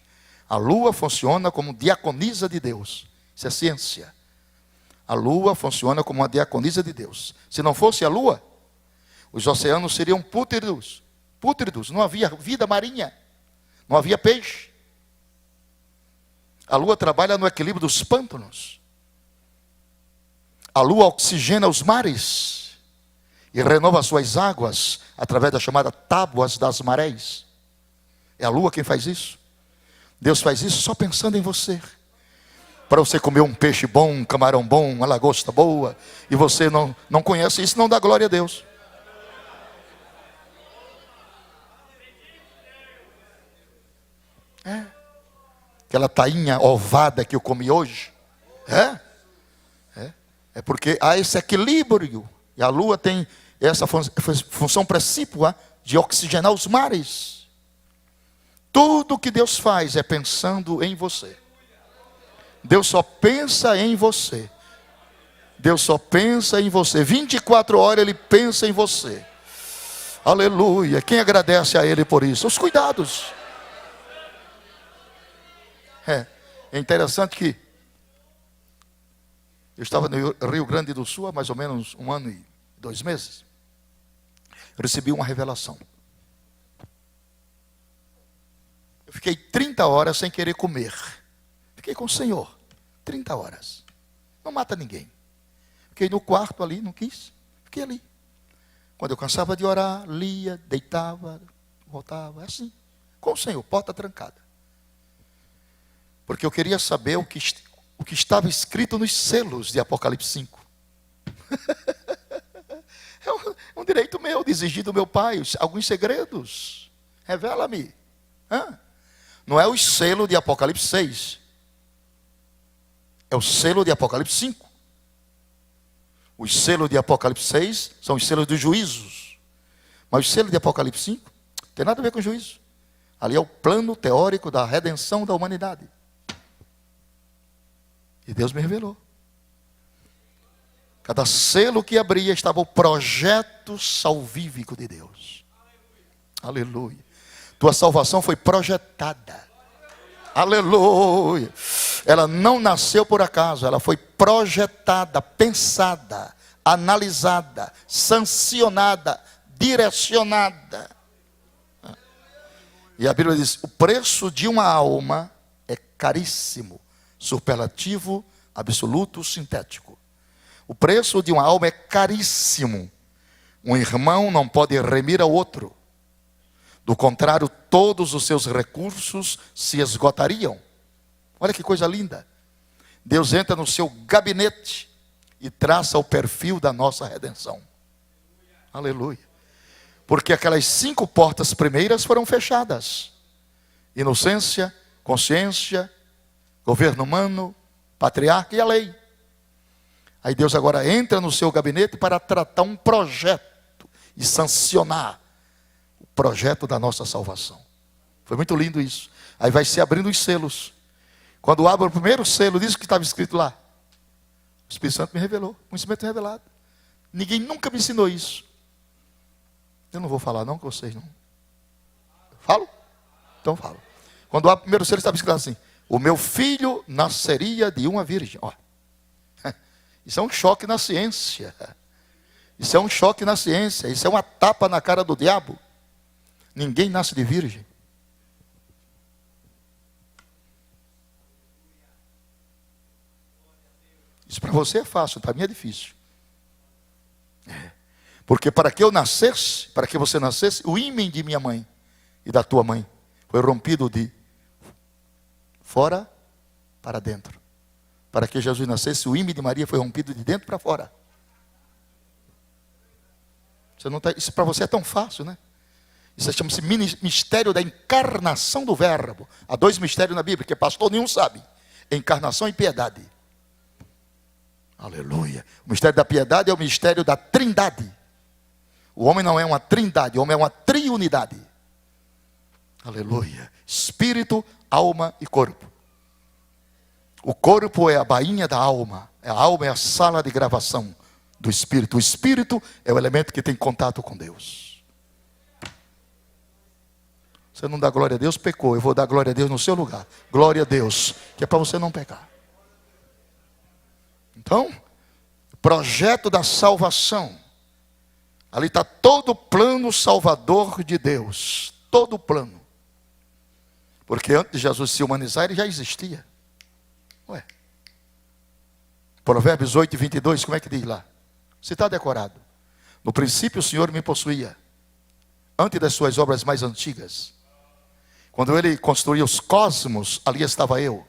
A Lua funciona como diaconisa de Deus. Isso é ciência. A Lua funciona como uma diaconisa de Deus. Se não fosse a Lua, os oceanos seriam pútridos. Pútridos, não havia vida marinha. Não havia peixe. A Lua trabalha no equilíbrio dos pântanos. A Lua oxigena os mares e renova suas águas através da chamada tábuas das marés. É a Lua quem faz isso. Deus faz isso só pensando em você. Para você comer um peixe bom, um camarão bom, uma lagosta boa, e você não conhece isso, não dá glória a Deus. Aquela tainha ovada que eu comi hoje. É porque há esse equilíbrio. E a Lua tem essa função precípua de oxigenar os mares. Tudo que Deus faz é pensando em você. Deus só pensa em você. Deus só pensa em você. 24 horas Ele pensa em você. Aleluia. Quem agradece a Ele por isso? Os cuidados. É interessante que eu estava no Rio Grande do Sul há mais ou menos 1 ano e 2 meses. Eu recebi uma revelação. Eu fiquei 30 horas sem querer comer. Fiquei com o Senhor. 30 horas. Não mata ninguém. Fiquei no quarto ali, não quis. Fiquei ali. Quando eu cansava de orar, lia, deitava, voltava. É assim. Com o Senhor, porta trancada. Porque eu queria saber o que estava escrito nos selos de Apocalipse 5. É um direito meu de exigir do meu Pai alguns segredos. Revela-me. Não é o selo de Apocalipse 6. É o selo de Apocalipse 5. Os selos de Apocalipse 6 são os selos dos juízos. Mas o selo de Apocalipse 5 não tem nada a ver com juízo. Ali é o plano teórico da redenção da humanidade. E Deus me revelou. Cada selo que abria estava o projeto salvífico de Deus. Aleluia. Tua salvação foi projetada. Aleluia. Ela não nasceu por acaso. Ela foi projetada, pensada, analisada, sancionada, direcionada. E a Bíblia diz: o preço de uma alma é caríssimo. Superlativo, absoluto, sintético. O preço de uma alma é caríssimo. Um irmão não pode remir ao outro. Do contrário, todos os seus recursos se esgotariam. Olha que coisa linda. Deus entra no seu gabinete e traça o perfil da nossa redenção. Aleluia. Porque aquelas 5 portas primeiras foram fechadas. Inocência, consciência, governo humano, patriarca e a lei. Aí Deus agora entra no seu gabinete para tratar um projeto e sancionar o projeto da nossa salvação. Foi muito lindo isso. Aí vai se abrindo os selos. Quando abre o primeiro selo, diz o que estava escrito lá. O Espírito Santo me revelou, conhecimento revelado. Ninguém nunca me ensinou isso. Eu não vou falar não com vocês não. Falo? Então falo. Quando abre o primeiro selo, estava escrito assim: o meu filho nasceria de uma virgem. Ó. Isso é um choque na ciência. Isso é um choque na ciência. Isso é uma tapa na cara do diabo. Ninguém nasce de virgem. Isso para você é fácil, para mim é difícil. Porque para que eu nascesse, para que você nascesse, o ímen de minha mãe e da tua mãe foi rompido de fora para dentro. Para que Jesus nascesse, o ímen de Maria foi rompido de dentro para fora. Você não tá, isso para você é tão fácil, né? Isso chama-se mistério da encarnação do verbo. Há 2 mistérios na Bíblia, que pastor nenhum sabe. Encarnação e piedade. Aleluia. O mistério da piedade é o mistério da trindade. O homem não é uma trindade, o homem é uma triunidade. Aleluia. Espírito, alma e corpo. O corpo é a bainha da alma. A alma é a sala de gravação do espírito. O espírito é o elemento que tem contato com Deus. Você não dá glória a Deus, pecou. Eu vou dar glória a Deus no seu lugar. Glória a Deus, que é para você não pecar. Então, projeto da salvação. Ali está todo o plano salvador de Deus. Todo o plano. Porque antes de Jesus se humanizar, ele já existia. Ué. Provérbios 8, 22, como é que diz lá? Se está decorado. No princípio o Senhor me possuía. Antes das suas obras mais antigas. Quando ele construía os cosmos, ali estava eu.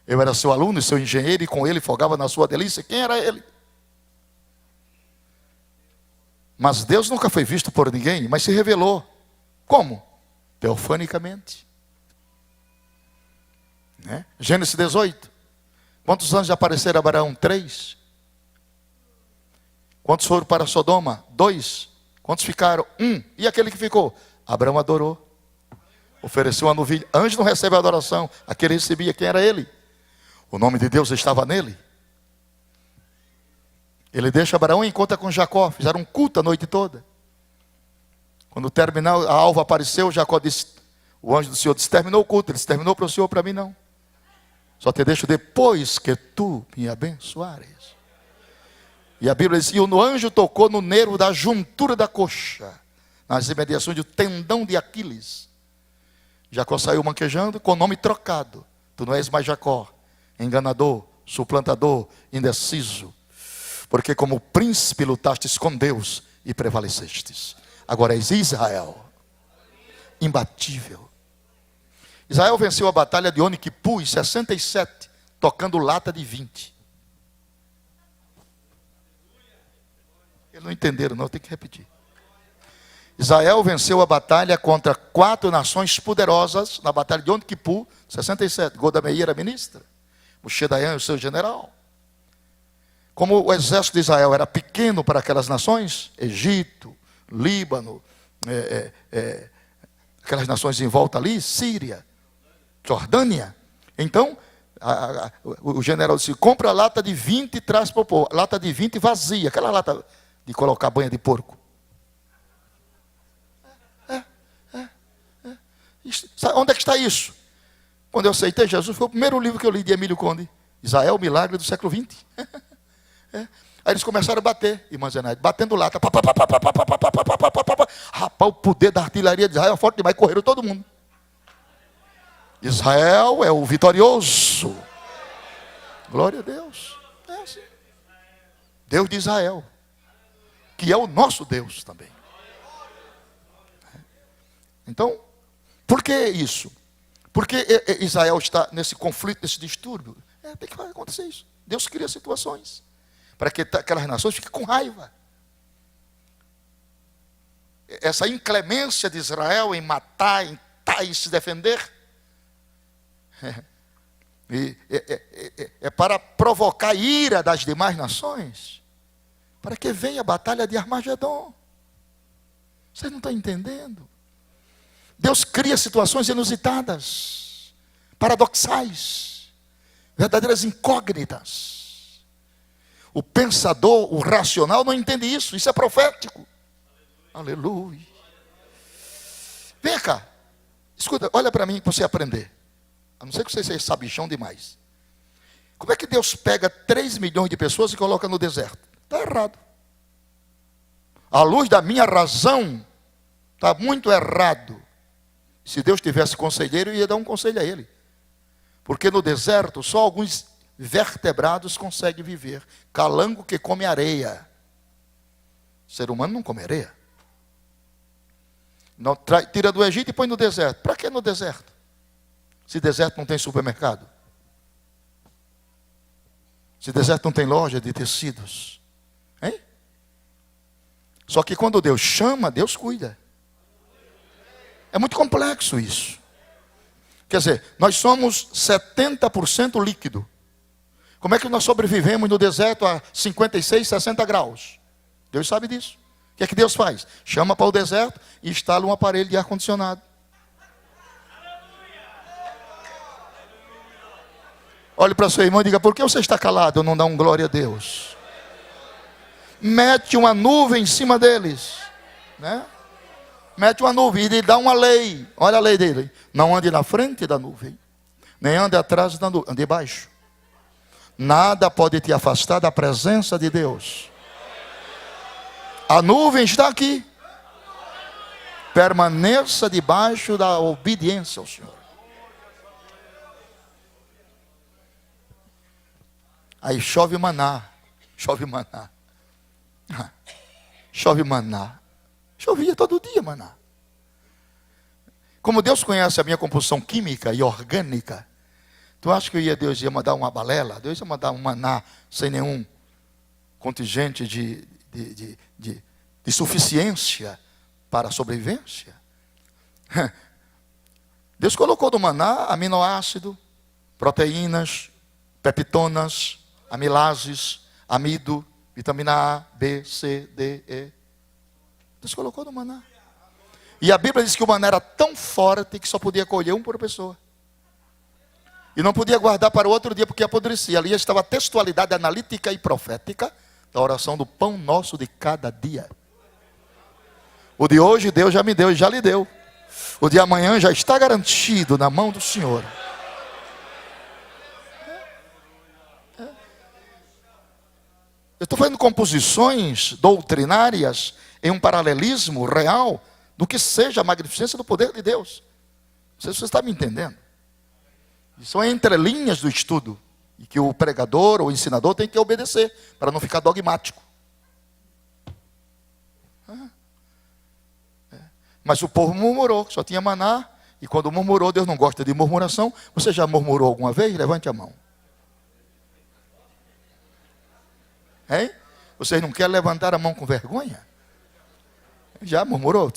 Eu era seu aluno e seu engenheiro, e com ele folgava na sua delícia. Quem era ele? Mas Deus nunca foi visto por ninguém, mas se revelou. Como? Teofanicamente. Né? Gênesis 18. Quantos anjos apareceram a Abraão? 3. Quantos foram para Sodoma? 2. Quantos ficaram? 1. E aquele que ficou? Abraão adorou. Ofereceu uma novilha. Anjo não recebe adoração. Aquele recebia. Quem era ele? O nome de Deus estava nele. Ele deixa Abraão e encontra com Jacó. Fizeram um culto a noite toda. Quando terminou, a alva apareceu, Jacó disse, o anjo do Senhor disse, terminou o culto. Ele disse, terminou para o Senhor, para mim não. Só te deixo depois que tu me abençoares. E a Bíblia diz, e o anjo tocou no nervo da juntura da coxa, nas imediações do tendão de Aquiles. Jacó saiu manquejando com o nome trocado. Tu não és mais Jacó, enganador, suplantador, indeciso. Porque como príncipe lutastes com Deus e prevalecestes. Agora és Israel, imbatível. Israel venceu a batalha de Yom Kippur em 67, tocando lata de 20. Eles não entenderam não, eu tenho que repetir. Israel venceu a batalha contra 4 nações poderosas, na batalha de Yom Kippur, 67. Golda Meir era ministra, Moshe Dayan, o seu general. Como o exército de Israel era pequeno para aquelas nações, Egito, Líbano, aquelas nações em volta ali, Síria, Jordânia. Então, o general disse, compra a lata de 20 e traz para o povo. Lata de 20 vazia, aquela lata de colocar banha de porco. Onde é que está isso? Quando eu aceitei Jesus, foi o primeiro livro que eu li de Emílio Conde. Israel, o milagre do século XX. Aí eles começaram a bater, irmã Zenaide, batendo lata. Rapaz, o poder da artilharia de Israel é forte demais, correram todo mundo. Israel é o vitorioso. Glória a Deus. É assim. Deus de Israel, que é o nosso Deus também. Então, por que isso? Por que Israel está nesse conflito, nesse distúrbio? Tem que acontecer isso. Deus cria situações para que aquelas nações fiquem com raiva. Essa inclemência de Israel em matar, em se defender, é para provocar a ira das demais nações, para que venha a batalha de Armagedon. Vocês não estão entendendo? Deus cria situações inusitadas, paradoxais, verdadeiras incógnitas. O pensador, o racional não entende isso. Isso é profético. Aleluia. Vem cá. Escuta, olha para mim para você aprender. A não ser que você seja sabichão demais. Como é que Deus pega 3 milhões de pessoas e coloca no deserto? Está errado. À luz da minha razão, está muito errado. Se Deus tivesse conselheiro, eu ia dar um conselho a ele. Porque no deserto, só alguns vertebrados conseguem viver. Calango que come areia. O ser humano não come areia. Não, tira do Egito e põe no deserto. Para que no deserto? Se deserto não tem supermercado. Se deserto não tem loja de tecidos. Hein? Só que quando Deus chama, Deus cuida. É muito complexo isso. Quer dizer, nós somos 70% líquido. Como é que nós sobrevivemos no deserto a 56, 60 graus? Deus sabe disso. O que é que Deus faz? Chama para o deserto e instala um aparelho de ar-condicionado. Olhe para seu irmão e diga: por que você está calado? Eu não dá um glória a Deus. Mete uma nuvem em cima deles, né? Mete uma nuvem e lhe dá uma lei. Olha a lei dele: não ande na frente da nuvem, nem ande atrás da nuvem, ande debaixo. Nada pode te afastar da presença de Deus. A nuvem está aqui. Permaneça debaixo da obediência ao Senhor. Aí chove maná. Chove maná. Chove maná. Chovia todo dia maná. Como Deus conhece a minha composição química e orgânica, tu acha que Deus ia mandar uma balela? Deus ia mandar um maná sem nenhum contingente de suficiência para a sobrevivência? Deus colocou no maná aminoácido, proteínas, peptonas, amilases, amido, vitamina A, B, C, D, E. Deus colocou no maná. E a Bíblia diz que o maná era tão forte que só podia colher um por pessoa. E não podia guardar para o outro dia porque apodrecia. Ali estava a textualidade analítica e profética da oração do pão nosso de cada dia. O de hoje Deus já me deu e já lhe deu. O de amanhã já está garantido na mão do Senhor. Eu estou fazendo composições doutrinárias em um paralelismo real do que seja a magnificência do poder de Deus. Não sei se você está me entendendo. Isso é entre linhas do estudo e que o pregador ou o ensinador tem que obedecer para não ficar dogmático. Mas o povo murmurou, só tinha maná, e quando murmurou, Deus não gosta de murmuração. Você já murmurou alguma vez? Levante a mão. Hein? Vocês não querem levantar a mão com vergonha? Já murmurou?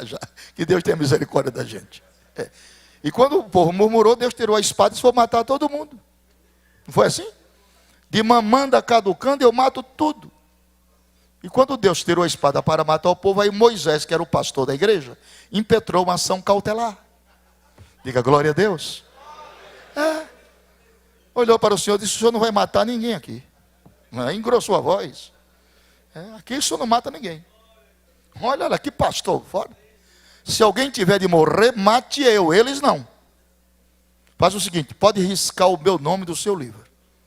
já. Que Deus tenha misericórdia da gente. E quando o povo murmurou, Deus tirou a espada e foi matar todo mundo. Não foi assim? De mamanda caducando, eu mato tudo. E quando Deus tirou a espada para matar o povo, aí Moisés, que era o pastor da igreja, impetrou uma ação cautelar. Diga glória a Deus. Olhou para o Senhor e disse: o Senhor não vai matar ninguém aqui. Engrossou a voz. Aqui o Senhor não mata ninguém. Olha que pastor, fora. Se alguém tiver de morrer, mate eu, eles não. Faz o seguinte: pode riscar o meu nome do seu livro.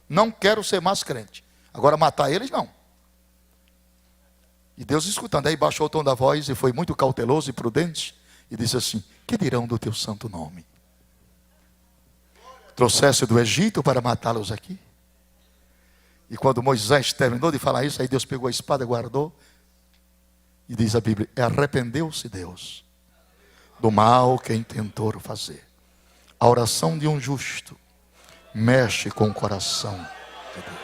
Não quero ser mais crente. Agora matar eles não. E Deus escutando, aí baixou o tom da voz e foi muito cauteloso e prudente. E disse assim: que dirão do teu santo nome? Trouxeste do Egito para matá-los aqui? E quando Moisés terminou de falar isso, aí Deus pegou a espada, guardou. E diz a Bíblia: arrependeu-se Deus do mal que intentou fazer. A oração de um justo mexe com o coração de Deus.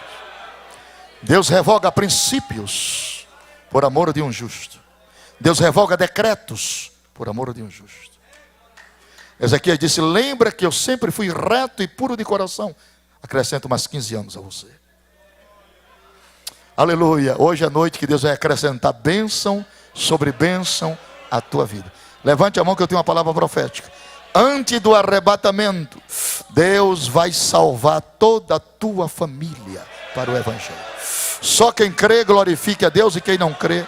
Deus revoga princípios por amor de um justo. Deus revoga decretos por amor de um justo. Ezequiel disse: lembra que eu sempre fui reto e puro de coração. Acrescento mais 15 anos a você. Aleluia. Hoje à noite que Deus vai acrescentar bênção sobre bênção à tua vida. Levante a mão que eu tenho uma palavra profética. Antes do arrebatamento, Deus vai salvar toda a tua família para o Evangelho. Só quem crê glorifique a Deus, e quem não crê,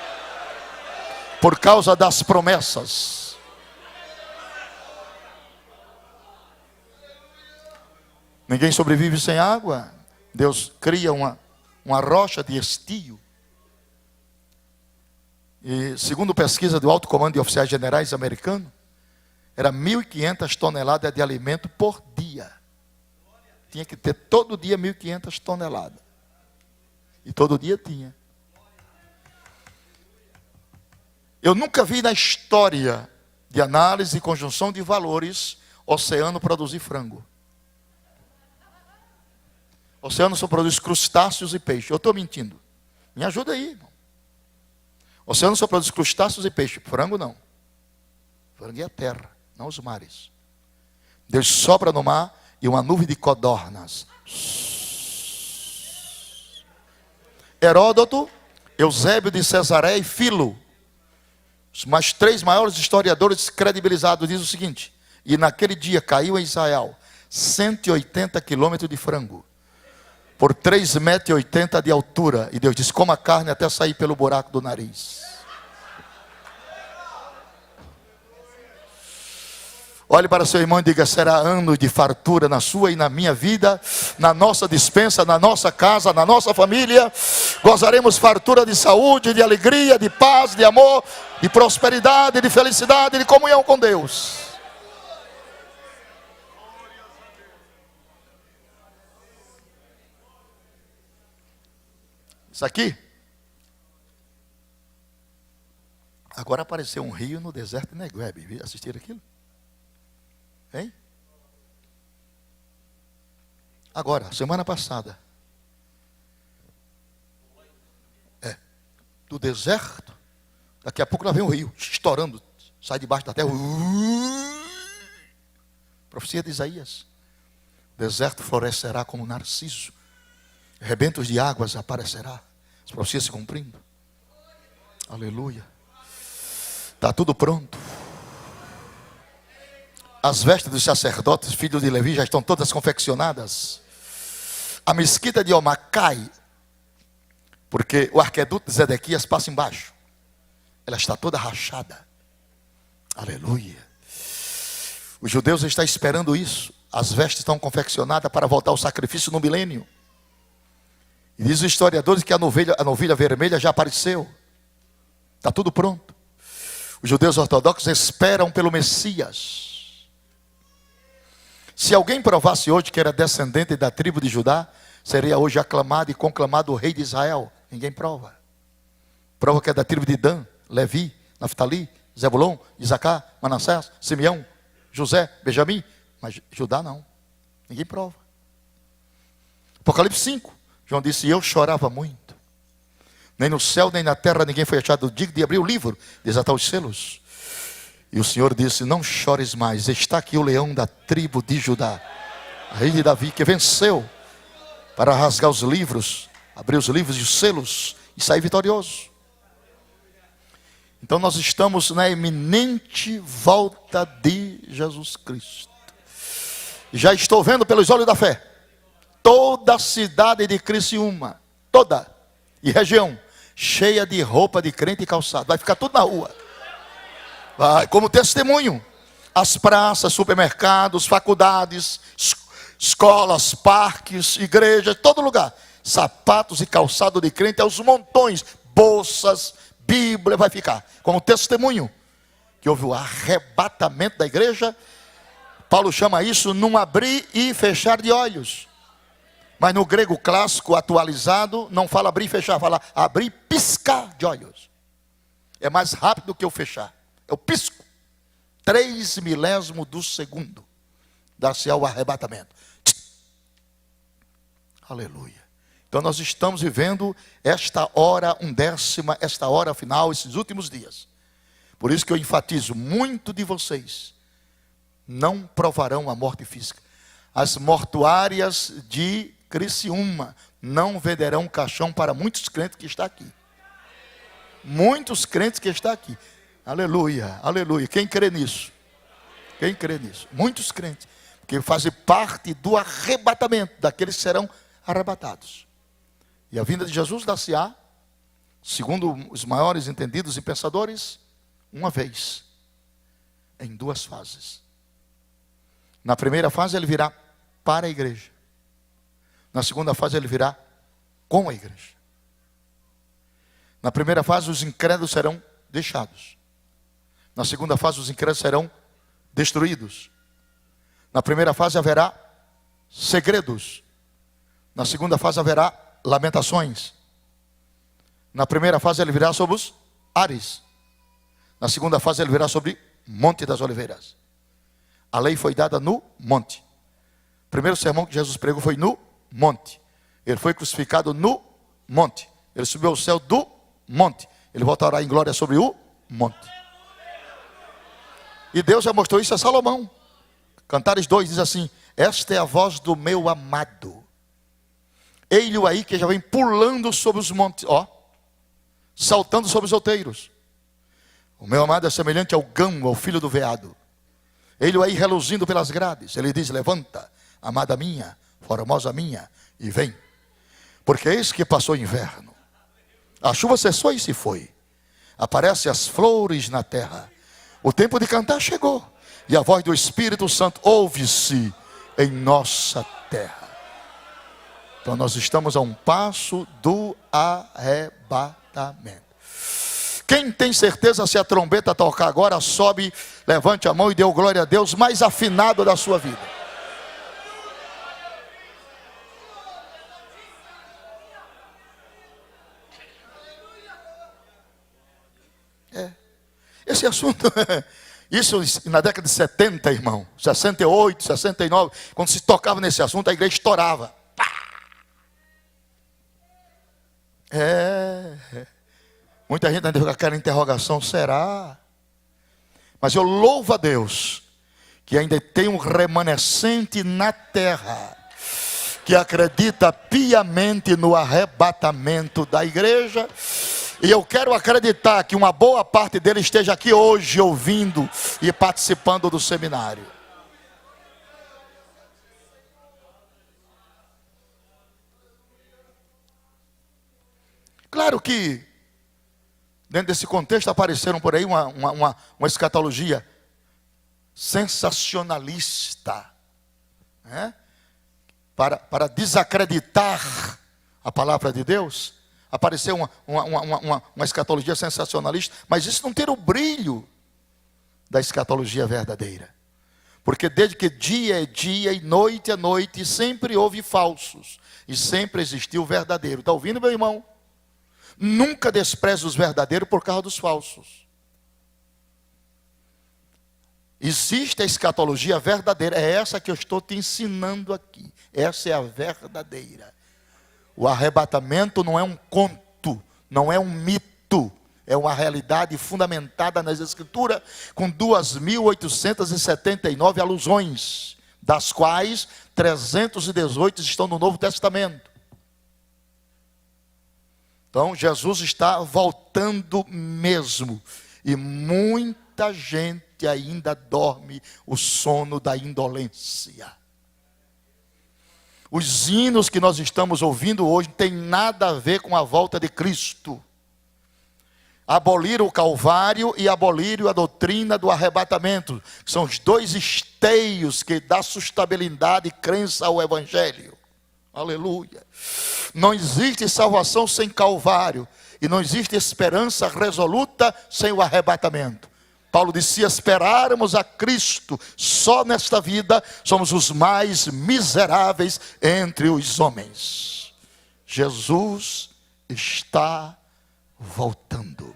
por causa das promessas. Ninguém sobrevive sem água. Deus cria uma rocha de estio. E segundo pesquisa do Alto Comando de Oficiais Generais americano, era 1.500 toneladas de alimento por dia. Tinha que ter todo dia 1.500 toneladas. E todo dia tinha. Eu nunca vi na história de análise e conjunção de valores oceano produzir frango. Oceano só produz crustáceos e peixe. Eu estou mentindo. Me ajuda aí, irmão. Oceano só produz crustáceos e peixe. Frango não. Frango é a terra, não os mares. Deus sopra no mar e uma nuvem de codornas. Heródoto, Eusébio de Cesareia e Filo, os mais 3 maiores historiadores credibilizados, dizem o seguinte: e naquele dia caiu em Israel 180 quilômetros de frango, por 3,80 metros de altura. E Deus disse: coma carne até sair pelo buraco do nariz. Olhe para seu irmão e diga: será ano de fartura na sua e na minha vida, na nossa despensa, na nossa casa, na nossa família. Gozaremos fartura de saúde, de alegria, de paz, de amor, de prosperidade, de felicidade, de comunhão com Deus. Isso aqui. Agora apareceu um rio no deserto de Negueb. Assistiram aquilo? Hein? Agora, semana passada. Do deserto. Daqui a pouco lá vem um rio, estourando. Sai debaixo da terra. Profecia de Isaías. O deserto florescerá como narciso. Rebentos de águas aparecerá. As profecias se cumprindo. Aleluia. Está tudo pronto. As vestes dos sacerdotes, filhos de Levi, já estão todas confeccionadas. A mesquita de Omacai, porque o arqueduto de Zedequias passa embaixo. Ela está toda rachada. Aleluia. Os judeus estão esperando isso. As vestes estão confeccionadas para voltar ao sacrifício no milênio. E diz os historiadores que a novilha vermelha já apareceu. Está tudo pronto. Os judeus ortodoxos esperam pelo Messias. Se alguém provasse hoje que era descendente da tribo de Judá, seria hoje aclamado e conclamado o rei de Israel. Ninguém prova. Prova que é da tribo de Dan, Levi, Naftali, Zebulon, Isacar, Manassés, Simeão, José, Benjamim. Mas Judá não. Ninguém prova. Apocalipse 5. João disse: eu chorava muito. Nem no céu, nem na terra, ninguém foi achado digno de abrir o livro, desatar os selos. E o Senhor disse: não chores mais. Está aqui o leão da tribo de Judá, rei de Davi, que venceu para rasgar os livros, abrir os livros e os selos e sair vitorioso. Então nós estamos na iminente volta de Jesus Cristo. Já estou vendo pelos olhos da fé toda a cidade de Criciúma, toda, e região, cheia de roupa de crente e calçado. Vai ficar tudo na rua. Vai, como testemunho. As praças, supermercados, faculdades, escolas, parques, igrejas, todo lugar. Sapatos e calçado de crente aos montões. Bolsas, Bíblia, vai ficar. Como testemunho que houve o arrebatamento da igreja. Paulo chama isso num abrir e fechar de olhos. Mas no grego clássico atualizado, não fala abrir e fechar, fala abrir e piscar de olhos. É mais rápido do que o fechar. É o pisco. 3 milésimos do segundo. Dar-se ao arrebatamento. Aleluia. Então nós estamos vivendo esta hora undécima, esta hora final, esses últimos dias. Por isso que eu enfatizo, muito de vocês não provarão a morte física. As mortuárias de Criciúma não venderão caixão para muitos crentes que estão aqui. Muitos crentes que estão aqui. Aleluia, aleluia. Quem crê nisso? Quem crê nisso? Muitos crentes. Porque fazem parte do arrebatamento daqueles que serão arrebatados. E a vinda de Jesus dar-se-á, segundo os maiores entendidos e pensadores, uma vez, em 2 fases. Na primeira fase ele virá para a igreja. Na segunda fase ele virá com a igreja. Na primeira fase os incrédulos serão deixados. Na segunda fase os incrédulos serão destruídos. Na primeira fase haverá segredos. Na segunda fase haverá lamentações. Na primeira fase ele virá sobre os ares. Na segunda fase ele virá sobre Monte das Oliveiras. A lei foi dada no monte. O primeiro sermão que Jesus pregou foi no monte. Ele foi crucificado no monte. Ele subiu ao céu do monte. Ele voltará em glória sobre o monte. E Deus já mostrou isso a Salomão. Cantares 2 diz assim: esta é a voz do meu amado. Ei-lo aí que já vem pulando sobre os montes, ó, saltando sobre os outeiros. O meu amado é semelhante ao gamo, ao filho do veado. Ei-lo aí reluzindo pelas grades. Ele diz: levanta, amada minha, formosa minha, e vem. Porque eis que passou o inverno. A chuva cessou e se foi. Aparecem as flores na terra. O tempo de cantar chegou. E a voz do Espírito Santo ouve-se em nossa terra. Então nós estamos a um passo do arrebatamento. Quem tem certeza, se a trombeta tocar agora, sobe, levante a mão e dê glória a Deus mais afinado da sua vida. Esse assunto, isso na década de 70, irmão, 68, 69, quando se tocava nesse assunto, a igreja estourava. Muita gente ainda fica com aquela interrogação, será? Mas eu louvo a Deus, que ainda tem um remanescente na terra, que acredita piamente no arrebatamento da igreja. E eu quero acreditar que uma boa parte dele esteja aqui hoje ouvindo e participando do seminário. Claro que dentro desse contexto apareceram por aí uma escatologia sensacionalista, né? Para desacreditar a palavra de Deus. Apareceu uma escatologia sensacionalista, mas isso não tira o brilho da escatologia verdadeira. Porque desde que dia é dia e noite é noite, sempre houve falsos e sempre existiu o verdadeiro. Está ouvindo, meu irmão? Nunca despreze os verdadeiros por causa dos falsos. Existe a escatologia verdadeira, é essa que eu estou te ensinando aqui. Essa é a verdadeira. O arrebatamento não é um conto, não é um mito, é uma realidade fundamentada nas Escrituras, com 2.879 alusões, das quais 318 estão no Novo Testamento. Então Jesus está voltando mesmo, e muita gente ainda dorme o sono da indolência. Os hinos que nós estamos ouvindo hoje não tem nada a ver com a volta de Cristo. Aboliram o Calvário e aboliram a doutrina do arrebatamento. São os dois esteios que dão sustentabilidade e crença ao Evangelho. Aleluia. Não existe salvação sem Calvário. E não existe esperança resoluta sem o arrebatamento. Paulo disse: se esperarmos a Cristo só nesta vida, somos os mais miseráveis entre os homens. Jesus está voltando.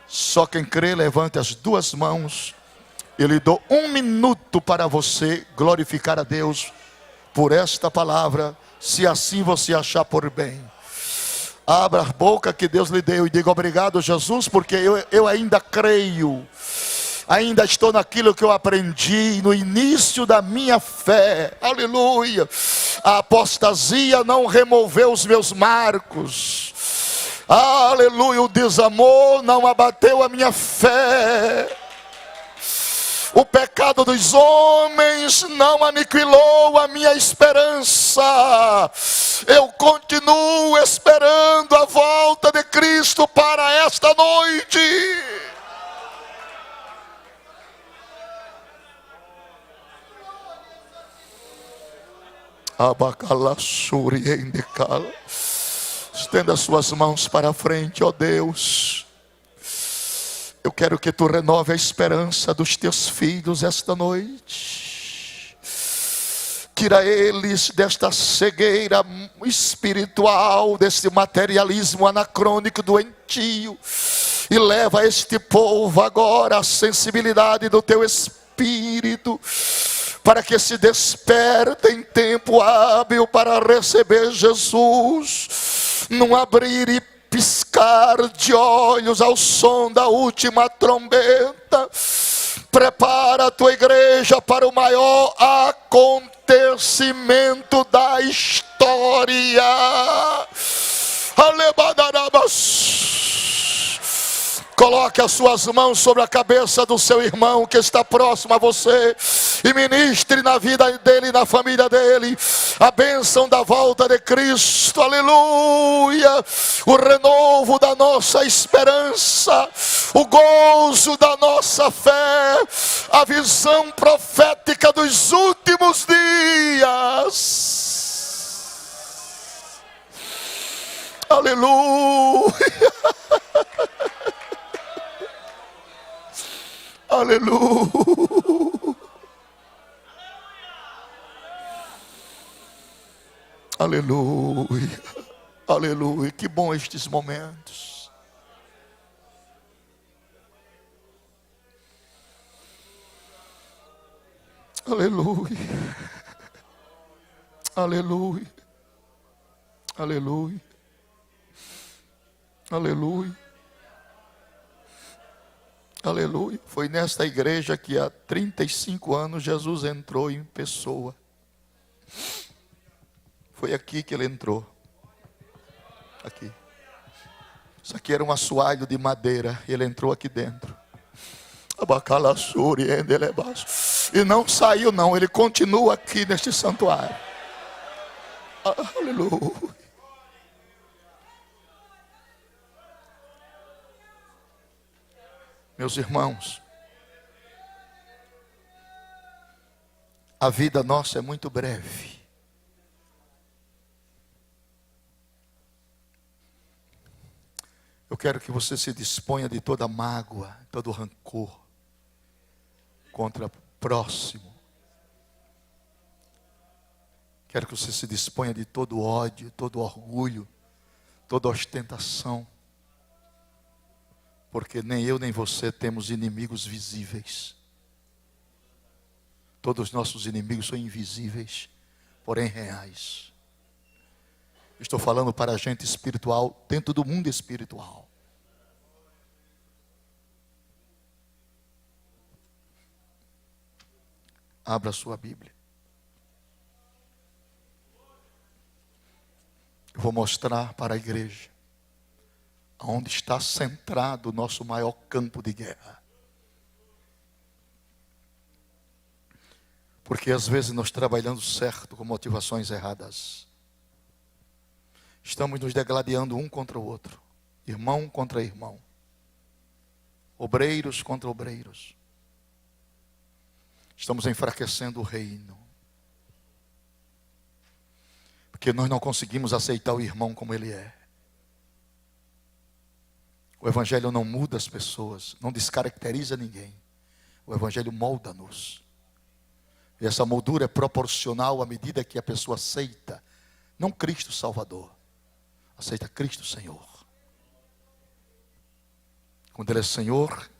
Só quem crê, levante as duas mãos. Eu lhe dou 1 minuto para você glorificar a Deus por esta palavra, se assim você achar por bem. Abra a boca que Deus lhe deu e diga: obrigado, Jesus, porque eu ainda creio, ainda estou naquilo que eu aprendi no início da minha fé. Aleluia. A apostasia não removeu os meus marcos. Aleluia. O desamor não abateu a minha fé. O pecado dos homens não aniquilou a minha esperança. Eu continuo esperando a volta de Cristo para esta noite. Abacalassuri endecala. Estenda suas mãos para a frente, ó Deus. Eu quero que tu renove a esperança dos teus filhos esta noite. Tira eles desta cegueira espiritual, desse materialismo anacrônico doentio, e leva este povo agora à sensibilidade do teu Espírito, para que se despertem em tempo hábil para receber Jesus, num abrir e piscar de olhos ao som da última trombeta. Prepara a tua igreja para o maior acontecimento da história. Alebadarabas. Coloque as suas mãos sobre a cabeça do seu irmão que está próximo a você e ministre na vida dele e na família dele a bênção da volta de Cristo. Aleluia! O renovo da nossa esperança, o gozo da nossa fé, a visão profética dos últimos dias. Aleluia! Aleluia. Aleluia. Aleluia. Que bom estes momentos. Aleluia. Aleluia. Aleluia. Aleluia. Aleluia. Foi nesta igreja que há 35 anos Jesus entrou em pessoa. Foi aqui que ele entrou. Aqui. Isso aqui era um assoalho de madeira. E ele entrou aqui dentro. E não saiu não. Ele continua aqui neste santuário. Aleluia. Meus irmãos, a vida nossa é muito breve. Eu quero que você se disponha de toda mágoa, todo rancor contra o próximo. Quero que você se disponha de todo ódio, todo orgulho, toda ostentação. Porque nem eu nem você temos inimigos visíveis. Todos os nossos inimigos são invisíveis, porém reais. Estou falando para a gente espiritual, dentro do mundo espiritual. Abra sua Bíblia. Eu vou mostrar para a igreja onde está centrado o nosso maior campo de guerra. Porque às vezes nós trabalhamos certo com motivações erradas. Estamos nos degladiando um contra o outro. Irmão contra irmão. Obreiros contra obreiros. Estamos enfraquecendo o reino. Porque nós não conseguimos aceitar o irmão como ele é. O Evangelho não muda as pessoas, não descaracteriza ninguém. O Evangelho molda-nos. E essa moldura é proporcional à medida que a pessoa aceita, não Cristo Salvador, aceita Cristo Senhor. Quando Ele é Senhor,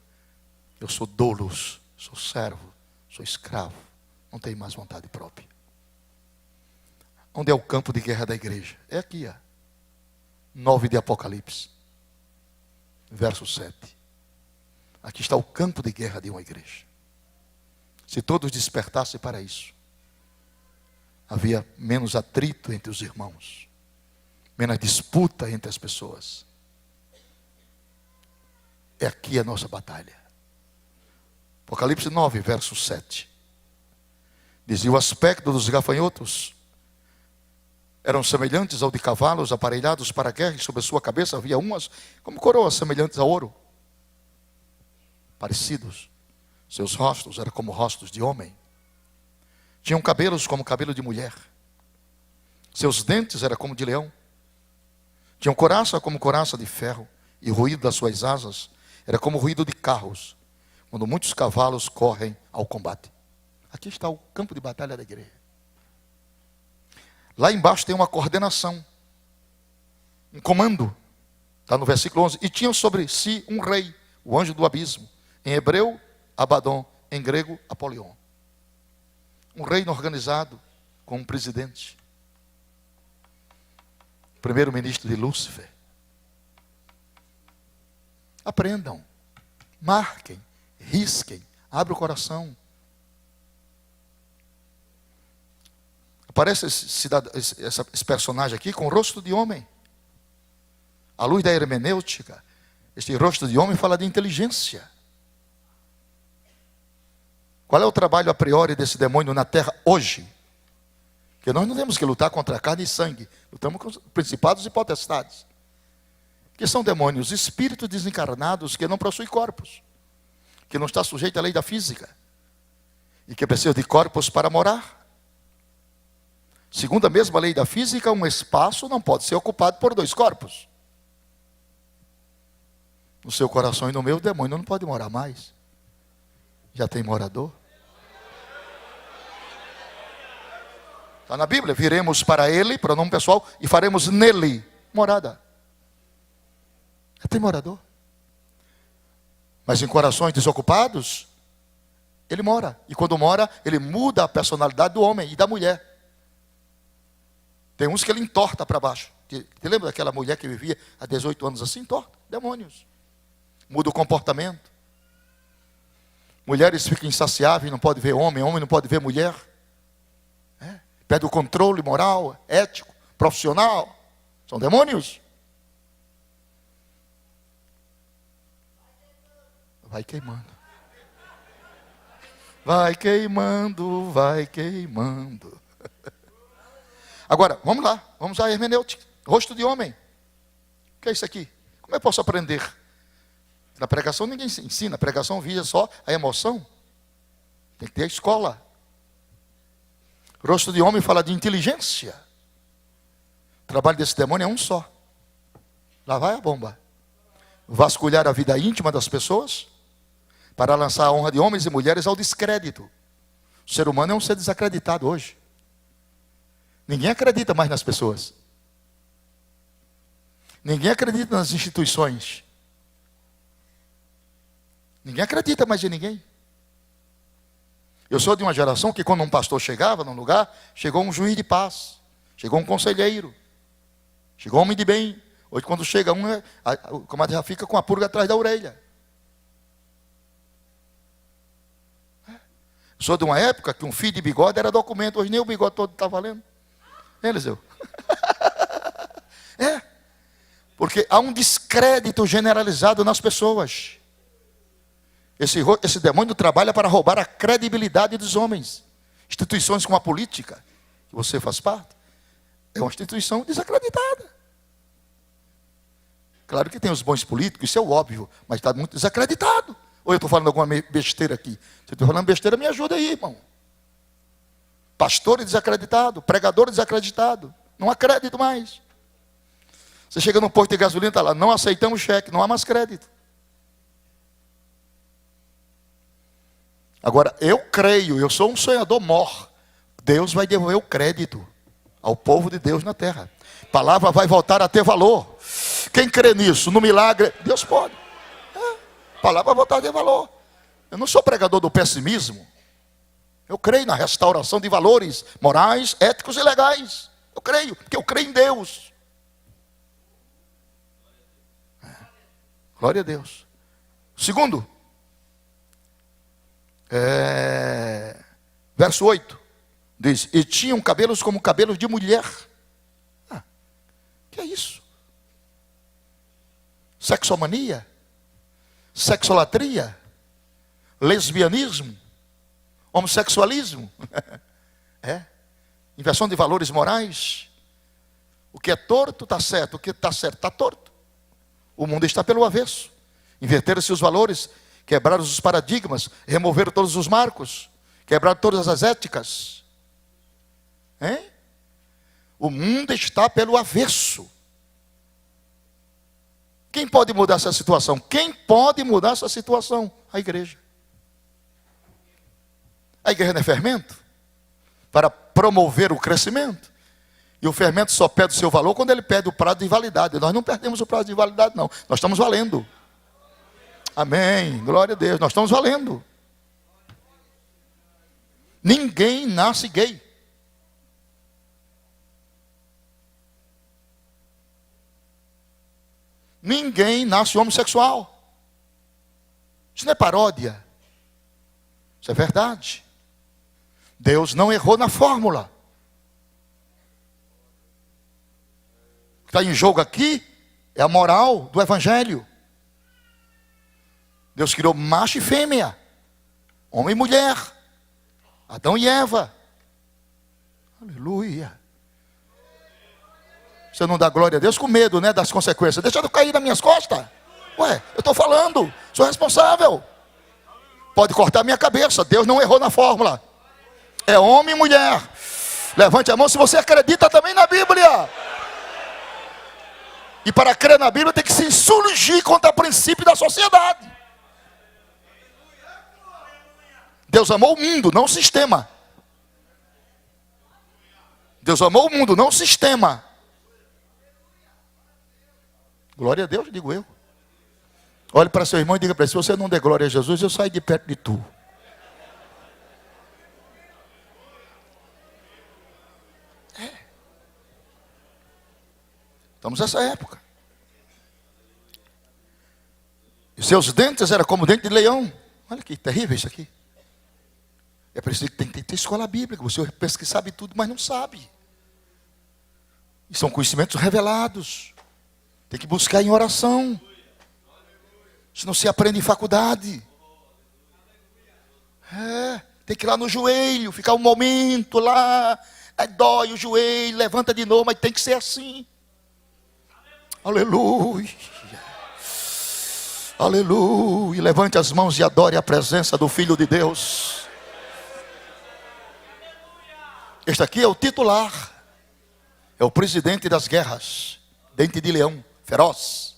eu sou doulos, sou servo, sou escravo, não tenho mais vontade própria. Onde é o campo de guerra da igreja? É aqui, 9 de Apocalipse. Verso 7. Aqui está o campo de guerra de uma igreja. Se todos despertassem para isso, havia menos atrito entre os irmãos, menos disputa entre as pessoas. É aqui a nossa batalha. Apocalipse 9, verso 7. Dizia: o aspecto dos gafanhotos eram semelhantes ao de cavalos aparelhados para a guerra, e sobre a sua cabeça havia umas como coroas semelhantes a ouro. Parecidos. Seus rostos eram como rostos de homem. Tinham cabelos como cabelo de mulher. Seus dentes eram como de leão. Tinham coraça como coraça de ferro. E o ruído das suas asas era como o ruído de carros, quando muitos cavalos correm ao combate. Aqui está o campo de batalha da igreja. Lá embaixo tem uma coordenação, um comando. Está no versículo 11. E tinham sobre si um rei, o anjo do abismo. Em hebreu, Abaddon. Em grego, Apolion. Um reino organizado com um presidente. Primeiro-ministro de Lúcifer. Aprendam, marquem, risquem, abra o coração. Aparece esse personagem aqui com o rosto de homem. À luz da hermenêutica, este rosto de homem fala de inteligência. Qual é o trabalho a priori desse demônio na terra hoje? Porque nós não temos que lutar contra carne e sangue. Lutamos com os principados e potestades. Que são demônios, espíritos desencarnados que não possuem corpos. Que não está sujeito à lei da física. E que precisa de corpos para morar. Segundo a mesma lei da física, um espaço não pode ser ocupado por dois corpos. No seu coração e no meu, o demônio não pode morar mais. Já tem morador. Está na Bíblia, viremos para ele, pronome pessoal, e faremos nele morada. Já tem morador. Mas em corações desocupados, ele mora. E quando mora, ele muda a personalidade do homem e da mulher. Tem uns que ele entorta para baixo. Te lembra daquela mulher que vivia há 18 anos assim? Entorta, demônios. Muda o comportamento. Mulheres ficam insaciáveis, não pode ver homem, homem não pode ver mulher. Perde o controle moral, ético, profissional. São demônios. Vai queimando. Vai queimando, vai queimando. Agora, vamos lá. Vamos à hermenêutica. Rosto de homem. O que é isso aqui? Como eu posso aprender? Na pregação ninguém ensina. A pregação visa só a emoção. Tem que ter a escola. Rosto de homem fala de inteligência. O trabalho desse demônio é um só. Lá vai a bomba. Vasculhar a vida íntima das pessoas para lançar a honra de homens e mulheres ao descrédito. O ser humano é um ser desacreditado hoje. Ninguém acredita mais nas pessoas. Ninguém acredita nas instituições. Ninguém acredita mais em ninguém. Eu sou de uma geração que quando um pastor chegava num lugar, chegou um juiz de paz, chegou um conselheiro, chegou um homem de bem. Hoje quando chega um, o comadre já fica com a purga atrás da orelha. Eu sou de uma época que um fio de bigode era documento, hoje nem o bigode todo está valendo. Eliseu? Porque há um descrédito generalizado nas pessoas. Esse demônio trabalha para roubar a credibilidade dos homens. Instituições como a política, que você faz parte, é uma instituição desacreditada. Claro que tem os bons políticos, isso é o óbvio, mas está muito desacreditado. Ou eu estou falando alguma besteira aqui? Se eu estou falando besteira, me ajuda aí, irmão. Pastor desacreditado, pregador desacreditado, não há crédito mais. Você chega num posto de gasolina, está lá, não aceitamos cheque, não há mais crédito. Agora, eu creio, eu sou um sonhador mor. Deus vai devolver o crédito ao povo de Deus na terra. A palavra vai voltar a ter valor. Quem crê nisso, no milagre, Deus pode. A palavra vai voltar a ter valor. Eu não sou pregador do pessimismo. Eu creio na restauração de valores morais, éticos e legais. Eu creio, porque eu creio em Deus. Glória a Deus. Segundo, verso 8, diz, e tinham cabelos como cabelos de mulher. Que é isso? Sexomania? Sexolatria? Lesbianismo? Homossexualismo? Inversão de valores morais? O que é torto está certo, o que está certo está torto. O mundo está pelo avesso. Inverteram-se os valores, quebraram os paradigmas, removeram todos os marcos, quebraram todas as éticas. O mundo está pelo avesso. Quem pode mudar essa situação? Quem pode mudar essa situação? A igreja. A igreja não é fermento para promover o crescimento. E o fermento só perde o seu valor quando ele perde o prazo de validade. Nós não perdemos o prazo de validade, não. Nós estamos valendo. Amém. Glória a Deus. Nós estamos valendo. Ninguém nasce gay. Ninguém nasce homossexual. Isso não é paródia. Isso é verdade. Deus não errou na fórmula. O que está em jogo aqui é a moral do Evangelho. Deus criou macho e fêmea, homem e mulher, Adão e Eva. Aleluia. Você não dá glória a Deus com medo, né, das consequências. Deixa eu cair nas minhas costas. Ué, eu estou falando, sou responsável. Pode cortar minha cabeça, Deus não errou na fórmula. É homem e mulher. Levante a mão se você acredita também na Bíblia. E para crer na Bíblia tem que se insurgir contra o princípio da sociedade. Deus amou o mundo, não o sistema. Deus amou o mundo, não o sistema. Glória a Deus, digo eu. Olhe para seu irmão e diga para ele: se você não der glória a Jesus, eu saio de perto de tu. Estamos nessa época. E seus dentes eram como dente de leão. Olha que terrível isso aqui. É por isso que tem que ter escola bíblica. Você pensa que sabe tudo, mas não sabe. E são conhecimentos revelados. Tem que buscar em oração. Isso não se aprende em faculdade. Tem que ir lá no joelho, ficar um momento lá. Aí dói o joelho, levanta de novo, mas tem que ser assim. Aleluia. Aleluia. Levante as mãos e adore a presença do Filho de Deus. Este aqui é o titular. É o presidente das guerras. Dente de leão, feroz.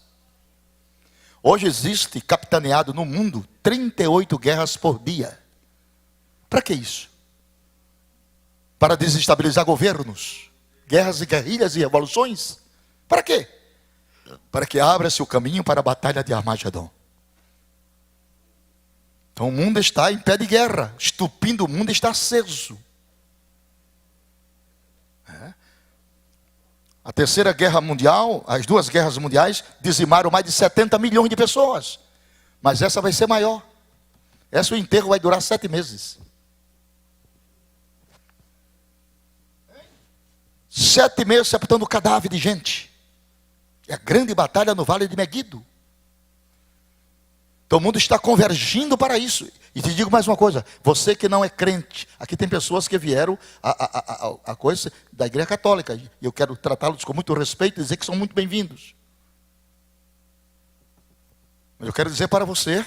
Hoje existe, capitaneado no mundo, 38 guerras por dia. Para que isso? Para desestabilizar governos. Guerras e guerrilhas e revoluções. Para quê? Para que abra-se o caminho para a batalha de Armagedon. Então o mundo está em pé de guerra. O estupim do mundo está aceso. A terceira guerra mundial, as duas guerras mundiais, dizimaram mais de 70 milhões de pessoas. Mas essa vai ser maior. Essa o enterro vai durar 7 meses. 7 meses sepultando cadáver de gente. É a grande batalha no Vale de Meguido. Então o mundo está convergindo para isso. E te digo mais uma coisa: você que não é crente, aqui tem pessoas que vieram a coisa da Igreja Católica, e eu quero tratá-los com muito respeito e dizer que são muito bem-vindos. Mas eu quero dizer para você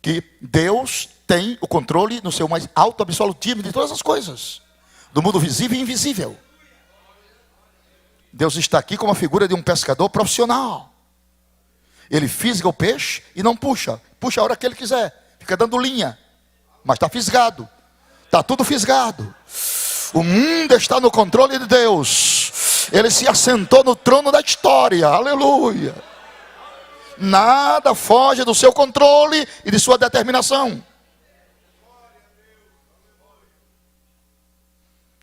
que Deus tem o controle no seu mais alto absolutismo de todas as coisas, do mundo visível e invisível. Deus está aqui como a figura de um pescador profissional. Ele fisga o peixe e não puxa. Puxa a hora que ele quiser. Fica dando linha. Mas está fisgado. Está tudo fisgado. O mundo está no controle de Deus. Ele se assentou no trono da história. Aleluia. Nada foge do seu controle e de sua determinação.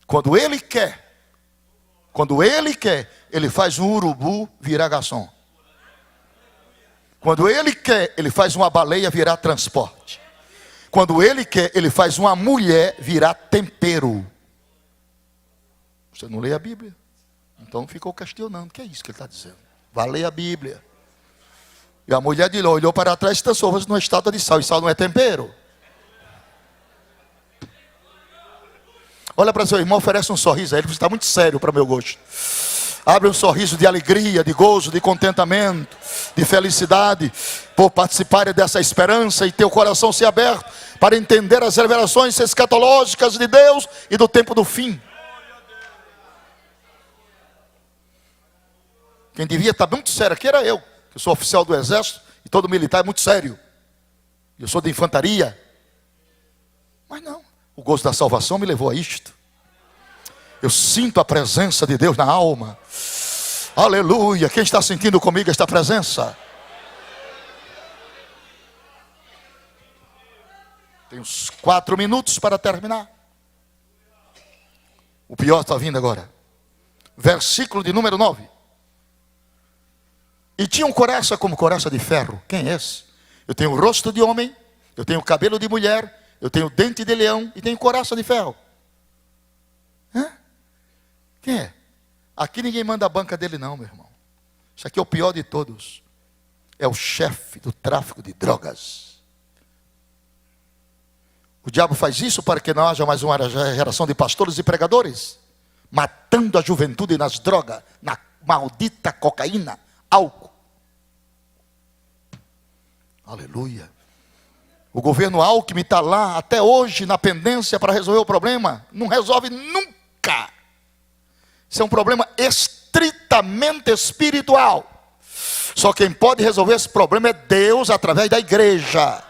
Quando Ele quer, Ele faz um urubu virar garçom. Quando Ele quer, Ele faz uma baleia virar transporte. Quando Ele quer, Ele faz uma mulher virar tempero. Você não lê a Bíblia? Então ficou questionando. O que é isso que Ele está dizendo? Vá ler a Bíblia. E a mulher de lá olhou para trás e transformou-se numa estátua de sal. E sal não é tempero? Olha para seu irmão, oferece um sorriso a ele, porque está muito sério para o meu gosto. Abre um sorriso de alegria, de gozo, de contentamento, de felicidade, por participar dessa esperança e ter o coração se aberto para entender as revelações escatológicas de Deus e do tempo do fim. Quem devia estar muito sério aqui era eu, que eu sou oficial do exército e todo militar é muito sério. Eu sou de infantaria. Mas não, o gozo da salvação me levou a isto. Eu sinto a presença de Deus na alma. Aleluia. Quem está sentindo comigo esta presença? Tem uns 4 minutos para terminar. O pior está vindo agora. Versículo de número 9. E tinham coraça como coraça de ferro. Quem é esse? Eu tenho rosto de homem, eu tenho cabelo de mulher, eu tenho dente de leão e tenho coraça de ferro. Hã? Quem é? Aqui ninguém manda a banca dele não, meu irmão. Isso aqui é o pior de todos. É o chefe do tráfico de drogas. O diabo faz isso para que não haja mais uma geração de pastores e pregadores, matando a juventude nas drogas, na maldita cocaína, álcool. Aleluia. O governo Alckmin está lá até hoje na pendência para resolver o problema. Não resolve nunca. Isso é um problema estritamente espiritual. Só quem pode resolver esse problema é Deus através da igreja.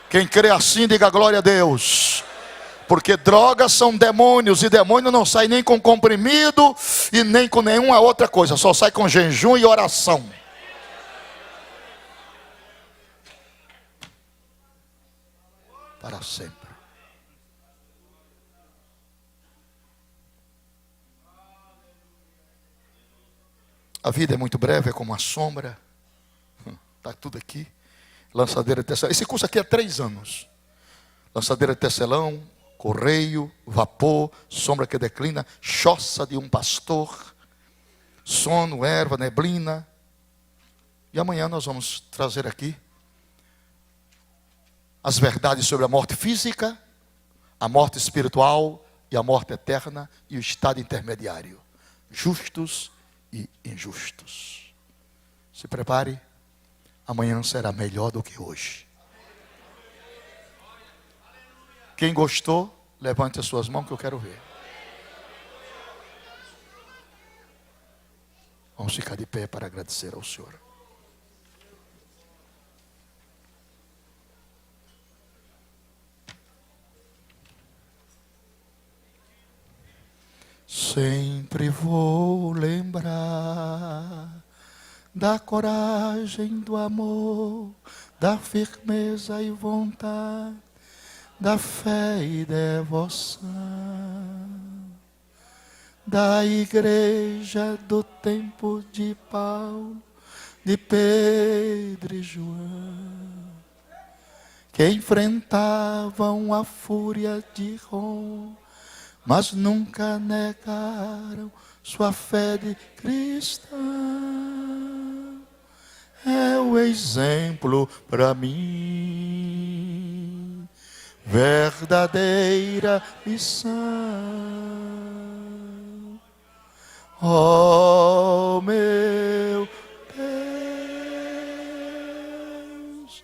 Quem crê assim, diga glória a Deus. Porque drogas são demônios, e demônio não sai nem com comprimido e nem com nenhuma outra coisa, só sai com jejum e oração. Para sempre. A vida é muito breve, é como uma sombra. Está tudo aqui. Lançadeira de tecelão. Esse curso aqui é 3 anos. Lançadeira de tecelão, correio, vapor, sombra que declina, choça de um pastor, sono, erva, neblina. E amanhã nós vamos trazer aqui as verdades sobre a morte física, a morte espiritual e a morte eterna e o estado intermediário. Justos e injustos. Se prepare, amanhã será melhor do que hoje. Quem gostou, levante as suas mãos que eu quero ver. Vamos ficar de pé para agradecer ao Senhor. Sempre vou lembrar da coragem, do amor, da firmeza e vontade, da fé e devoção, da igreja do tempo de Paulo, de Pedro e João, que enfrentavam a fúria de Roma, mas nunca negaram sua fé de cristão. É o exemplo para mim, verdadeira lição. Oh, meu Deus,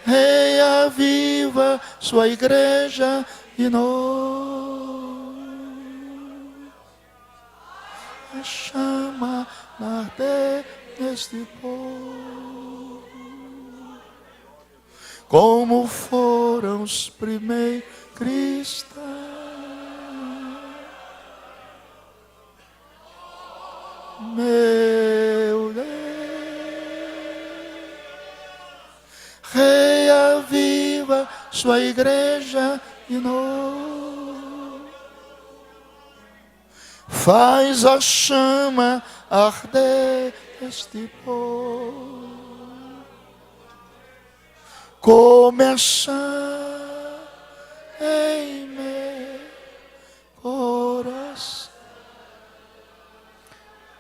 reaviva sua igreja e nós. A chama arder neste povo, como foram os primeiros cristãos. Meu Deus, reaviva sua igreja e nós. Faz a chama arder este povo, começar em meu coração.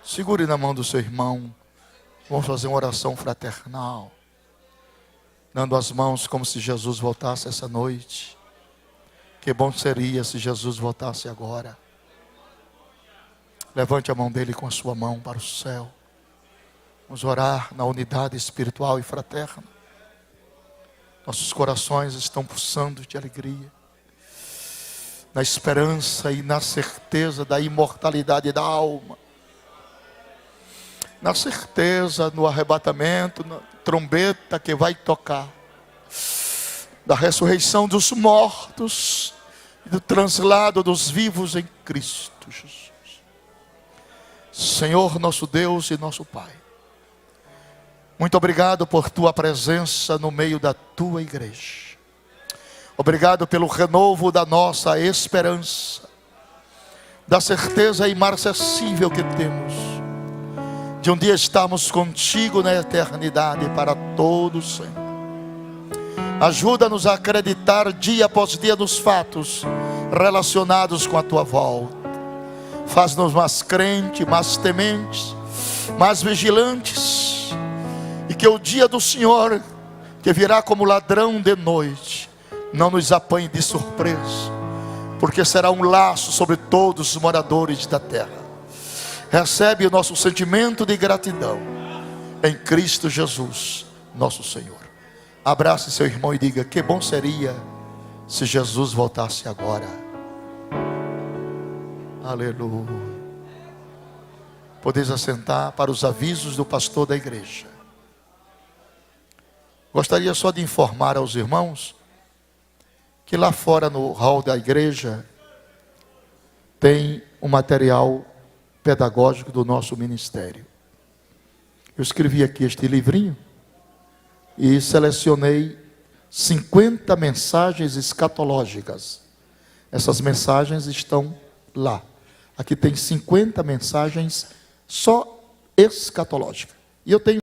Segure na mão do seu irmão. Vamos fazer uma oração fraternal, dando as mãos como se Jesus voltasse essa noite. Que bom seria se Jesus voltasse agora. Levante a mão dele com a sua mão para o céu. Vamos orar na unidade espiritual e fraterna. Nossos corações estão pulsando de alegria, na esperança e na certeza da imortalidade da alma. na certeza, no arrebatamento, na trombeta que vai tocar, da ressurreição dos mortos e do translado dos vivos em Cristo Jesus. Senhor nosso Deus e nosso Pai, muito obrigado por tua presença no meio da tua igreja. Obrigado pelo renovo da nossa esperança, da certeza imarcessível que temos de um dia estarmos contigo na eternidade para todo sempre. Ajuda-nos a acreditar dia após dia nos fatos relacionados com a tua volta. Faz-nos mais crentes, mais tementes, mais vigilantes, e que o dia do Senhor, que virá como ladrão de noite, não nos apanhe de surpresa, porque será um laço sobre todos os moradores da terra. Recebe o nosso sentimento de gratidão em Cristo Jesus, nosso Senhor. Abrace seu irmão e diga: que bom seria se Jesus voltasse agora. Aleluia. Podeis assentar para os avisos do pastor da igreja. Gostaria só de informar aos irmãos que lá fora no hall da igreja tem um material pedagógico do nosso ministério. Eu escrevi aqui este livrinho e selecionei 50 mensagens escatológicas. Essas mensagens estão lá. Aqui tem 50 mensagens só escatológicas. E eu tenho